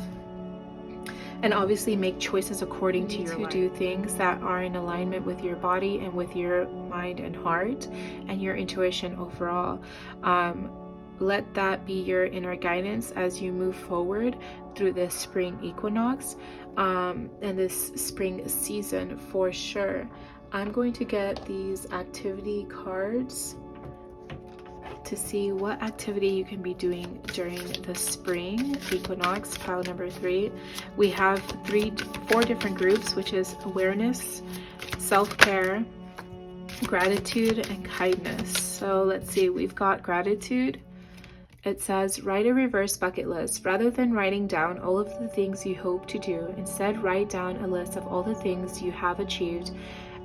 and obviously make choices according to your life. Do things that are in alignment with your body and with your mind and heart and your intuition overall. Let that be your inner guidance as you move forward through this spring equinox and this spring season for sure. I'm going to get these activity cards to see what activity you can be doing during the spring equinox. Pile number 3. We have 4 different groups, which is awareness, self-care, Gratitude and kindness. So let's see, we've got gratitude. It says, write a reverse bucket list. Rather than writing down all of the things you hope to do, instead write down a list of all the things you have achieved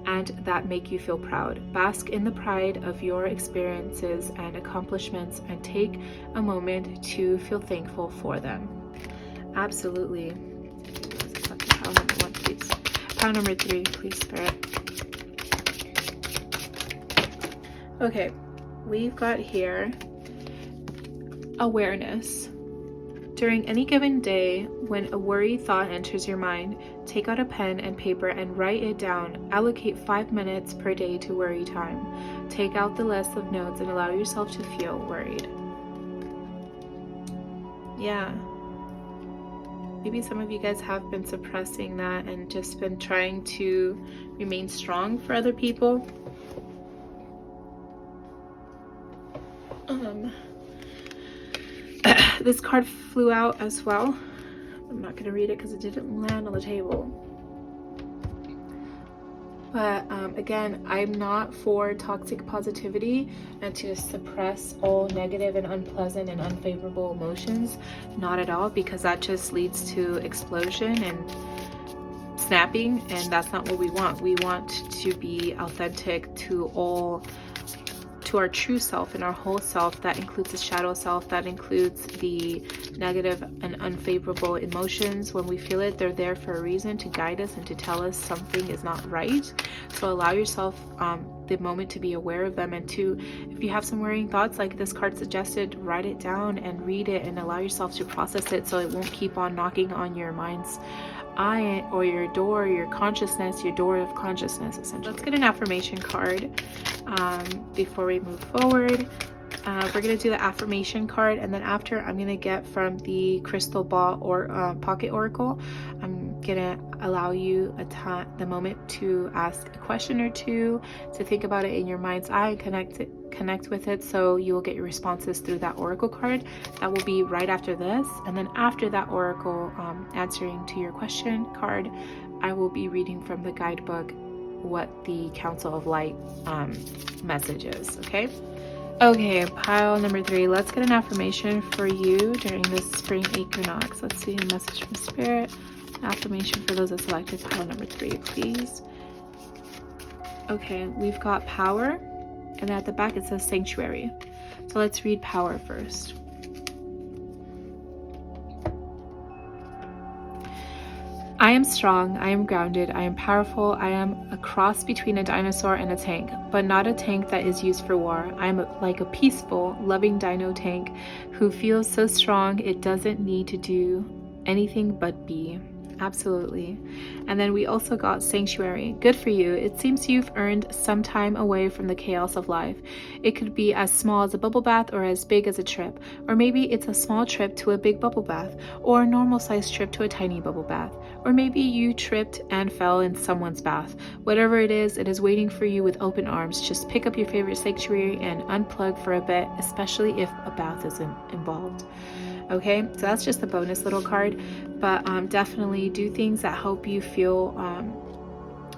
and that make you feel proud. Bask in the pride of your experiences and accomplishments and take a moment to feel thankful for them. Absolutely. Pile number 1, please. Pile number 3, please, Spirit. Okay, we've got here awareness. During any given day, when a worry thought enters your mind, take out a pen and paper and write it down. Allocate 5 minutes per day to worry time. Take out the list of notes and allow yourself to feel worried. Yeah. Maybe some of you guys have been suppressing that and just been trying to remain strong for other people. This card flew out as well. I'm not going to read it because it didn't land on the table. But again, I'm not for toxic positivity and to suppress all negative and unpleasant and unfavorable emotions. Not at all, because that just leads to explosion and snapping, and that's not what we want. We want to be authentic to our true self and our whole self. That includes the shadow self, that includes the negative and unfavorable emotions. When we feel it, they're there for a reason, to guide us and to tell us something is not right. So allow yourself the moment to be aware of them, and to, if you have some worrying thoughts like this card suggested, write it down and read it and allow yourself to process it so it won't keep on knocking on your mind's eye or your door, your consciousness, your door of consciousness, essentially. Let's get an affirmation card before we move forward. We're going to do the affirmation card, and then after, I'm going to get from the crystal ball or pocket oracle. I'm going to allow you the moment to ask a question or two, to think about it in your mind's eye, connect with it, so you will get your responses through that oracle card. That will be right after this, and then after that oracle answering to your question card, I will be reading from the guidebook what the Council of Light message is. Okay, pile number 3. Let's get an affirmation for you during this spring equinox. Let's see a message from Spirit. Affirmation for those that selected pile number 3, please. Okay, we've got power, and then at the back it says sanctuary. So let's read power first. I am strong, I am grounded, I am powerful, I am a cross between a dinosaur and a tank, but not a tank that is used for war. I am like a peaceful, loving dino tank who feels so strong it doesn't need to do anything but be. Absolutely. And then we also got sanctuary. Good for you. It seems you've earned some time away from the chaos of life. It could be as small as a bubble bath or as big as a trip. Or maybe it's a small trip to a big bubble bath, or a normal sized trip to a tiny bubble bath. Or maybe you tripped and fell in someone's bath. Whatever it is waiting for you with open arms. Just pick up your favorite sanctuary and unplug for a bit, especially if a bath isn't involved. Okay, so that's just a bonus little card, but definitely do things that help you feel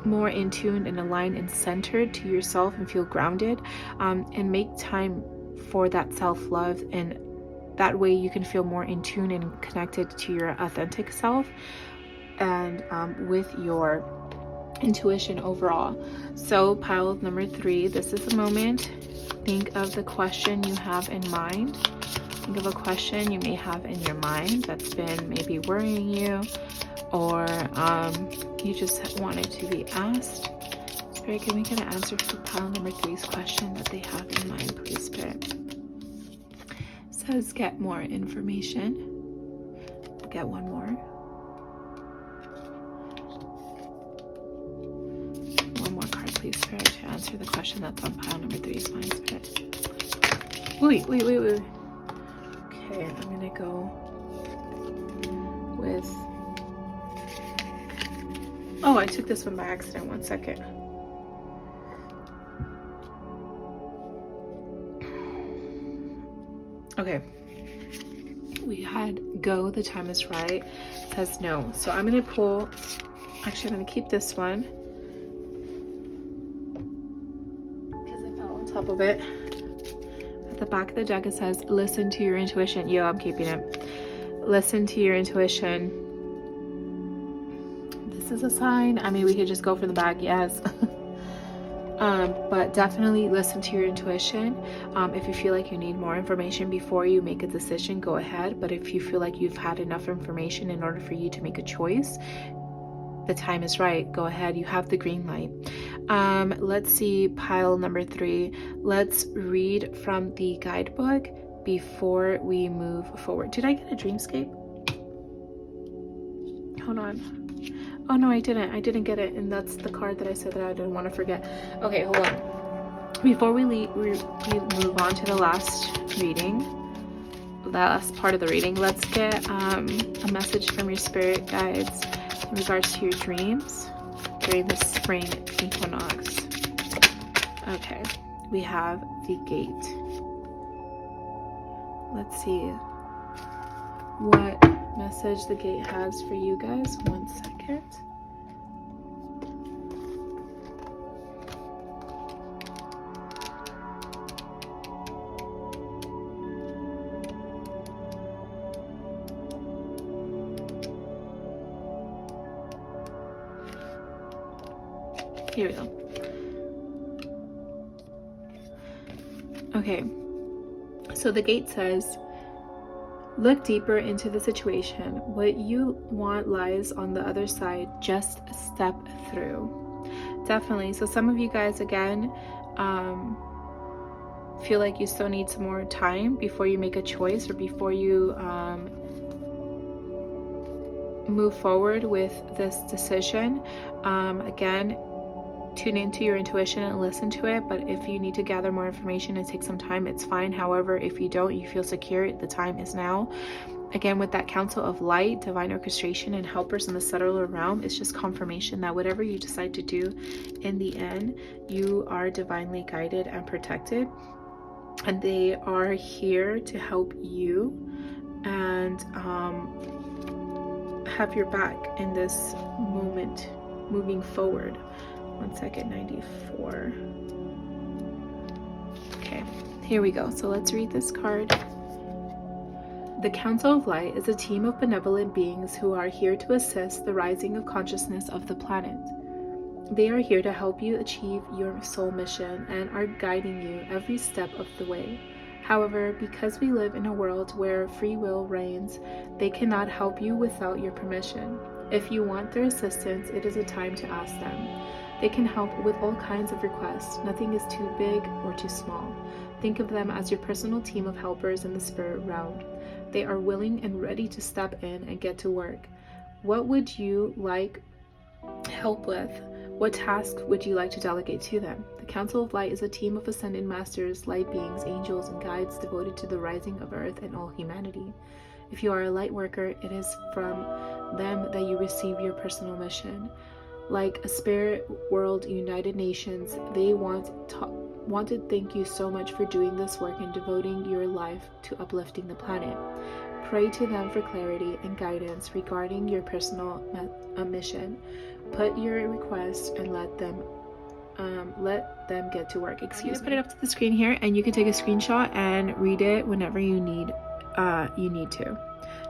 more in tune and aligned and centered to yourself and feel grounded, and make time for that self-love, and that way you can feel more in tune and connected to your authentic self and with your intuition overall. So pile number 3, this is the moment. Think of the question you have in mind. Think of a question you may have in your mind that's been maybe worrying you, or you just want it to be asked. Spirit, can we get an answer for pile number 3's question that they have in mind, please, Spirit? It says get more information. Get one more. One more card, please, Spirit, to answer the question that's on pile number 3's mind, Spirit. Wait. Okay, I'm gonna go with, oh, I took this one by accident, 1 second. Okay, we had go, the time is right, it says no. So I'm gonna pull, actually I'm gonna keep this one. top of it. At the back of the deck, it says, listen to your intuition. Yo, I'm keeping it. Listen to your intuition. This is a sign. I mean, we could just go for the back, yes. But definitely listen to your intuition. If you feel like you need more information before you make a decision, go ahead. But if you feel like you've had enough information in order for you to make a choice, the time is right, go ahead, you have the green light. Let's see, pile number 3. Let's read from the guidebook before we move forward. Did I get a dreamscape? Hold on. Oh no, I didn't get it, and that's the card that I said that I didn't want to forget. Okay, hold on. Before we move on to the last reading, the last part of the reading, let's get a message from your spirit guides in regards to your dreams during the spring equinox. Okay, we have the gate. Let's see what message the gate has for you guys. 1 second. Here we go. Okay, so the gate says, look deeper into the situation. What you want lies on the other side. Just step through. Definitely. So some of you guys, again, feel like you still need some more time before you make a choice, or before you move forward with this decision. Again, tune into your intuition and listen to it. But if you need to gather more information and take some time, it's fine. However, if you don't, you feel secure, the time is now. Again, with that council of light, divine orchestration, and helpers in the subtler realm, it's just confirmation that whatever you decide to do, in the end, you are divinely guided and protected, and they are here to help you and have your back in this moment moving forward. 1 second, 94. Okay, here we go. So let's read this card. The Council of Light is a team of benevolent beings who are here to assist the rising of consciousness of the planet. They are here to help you achieve your soul mission and are guiding you every step of the way. However, because we live in a world where free will reigns, they cannot help you without your permission. If you want their assistance, it is a time to ask them. They can help with all kinds of requests. Nothing is too big or too small. Think of them as your personal team of helpers in the spirit realm. They are willing and ready to step in and get to work. What would you like help with? What task would you like to delegate to them? The Council of Light is a team of ascended masters, light beings, angels, and guides devoted to the rising of Earth and all humanity. If you are a light worker, it is from them that you receive your personal mission. Like a spirit world United Nations, they want to thank you so much for doing this work and devoting your life to uplifting the planet. Pray to them for clarity and guidance regarding your personal mission. Put your request and let them get to work. Excuse me. Put it up to the screen here, and you can take a screenshot and read it whenever you need to.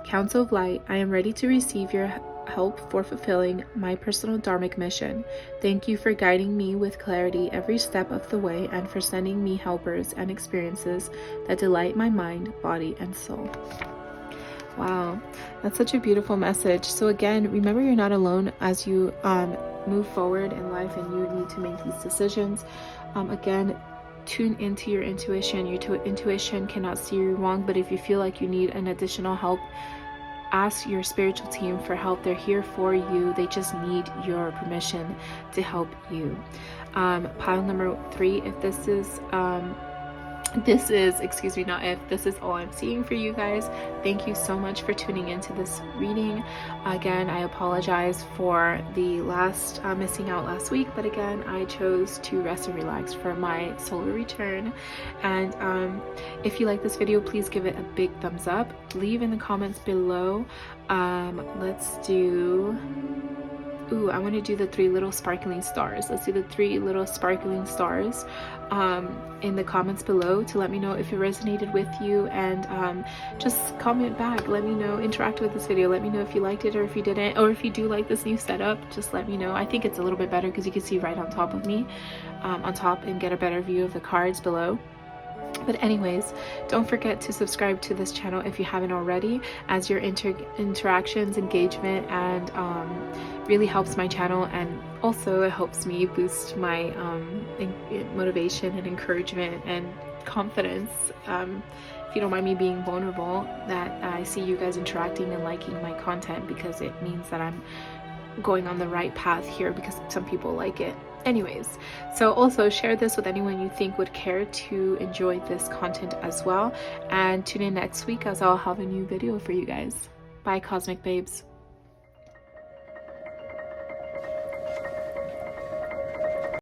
Council of Light, I am ready to receive your help for fulfilling my personal dharmic mission. Thank you for guiding me with clarity every step of the way, and for sending me helpers and experiences that delight my mind, body, and soul. Wow, that's such a beautiful message. So again, remember, you're not alone as you move forward in life and you need to make these decisions. Again, tune into your intuition. Your intuition cannot steer you wrong, but if you feel like you need an additional help, ask your spiritual team for help. They're here for you. They just need your permission to help you. Pile number 3, if this is this is all I'm seeing for you guys. Thank you so much for tuning into this reading. Again, I apologize for the missing out last week, but again, I chose to rest and relax for my solar return. And if you like this video, please give it a big thumbs up. Leave in the comments below. Let's do Ooh, I want to do the 3 little sparkling stars. Let's do the 3 little sparkling stars in the comments below to let me know if it resonated with you, and just comment back. Let me know, interact with this video. Let me know if you liked it or if you didn't, or if you do like this new setup, just let me know. I think it's a little bit better because you can see right on top of me, on top, and get a better view of the cards below. But anyways, don't forget to subscribe to this channel if you haven't already, as your interactions, engagement, and really helps my channel, and also it helps me boost my motivation and encouragement and confidence. If you don't mind me being vulnerable, that I see you guys interacting and liking my content, because it means that I'm going on the right path here, because some people like it. Anyways, so also share this with anyone you think would care to enjoy this content as well, and tune in next week as I'll have a new video for you guys. Bye, Cosmic Babes.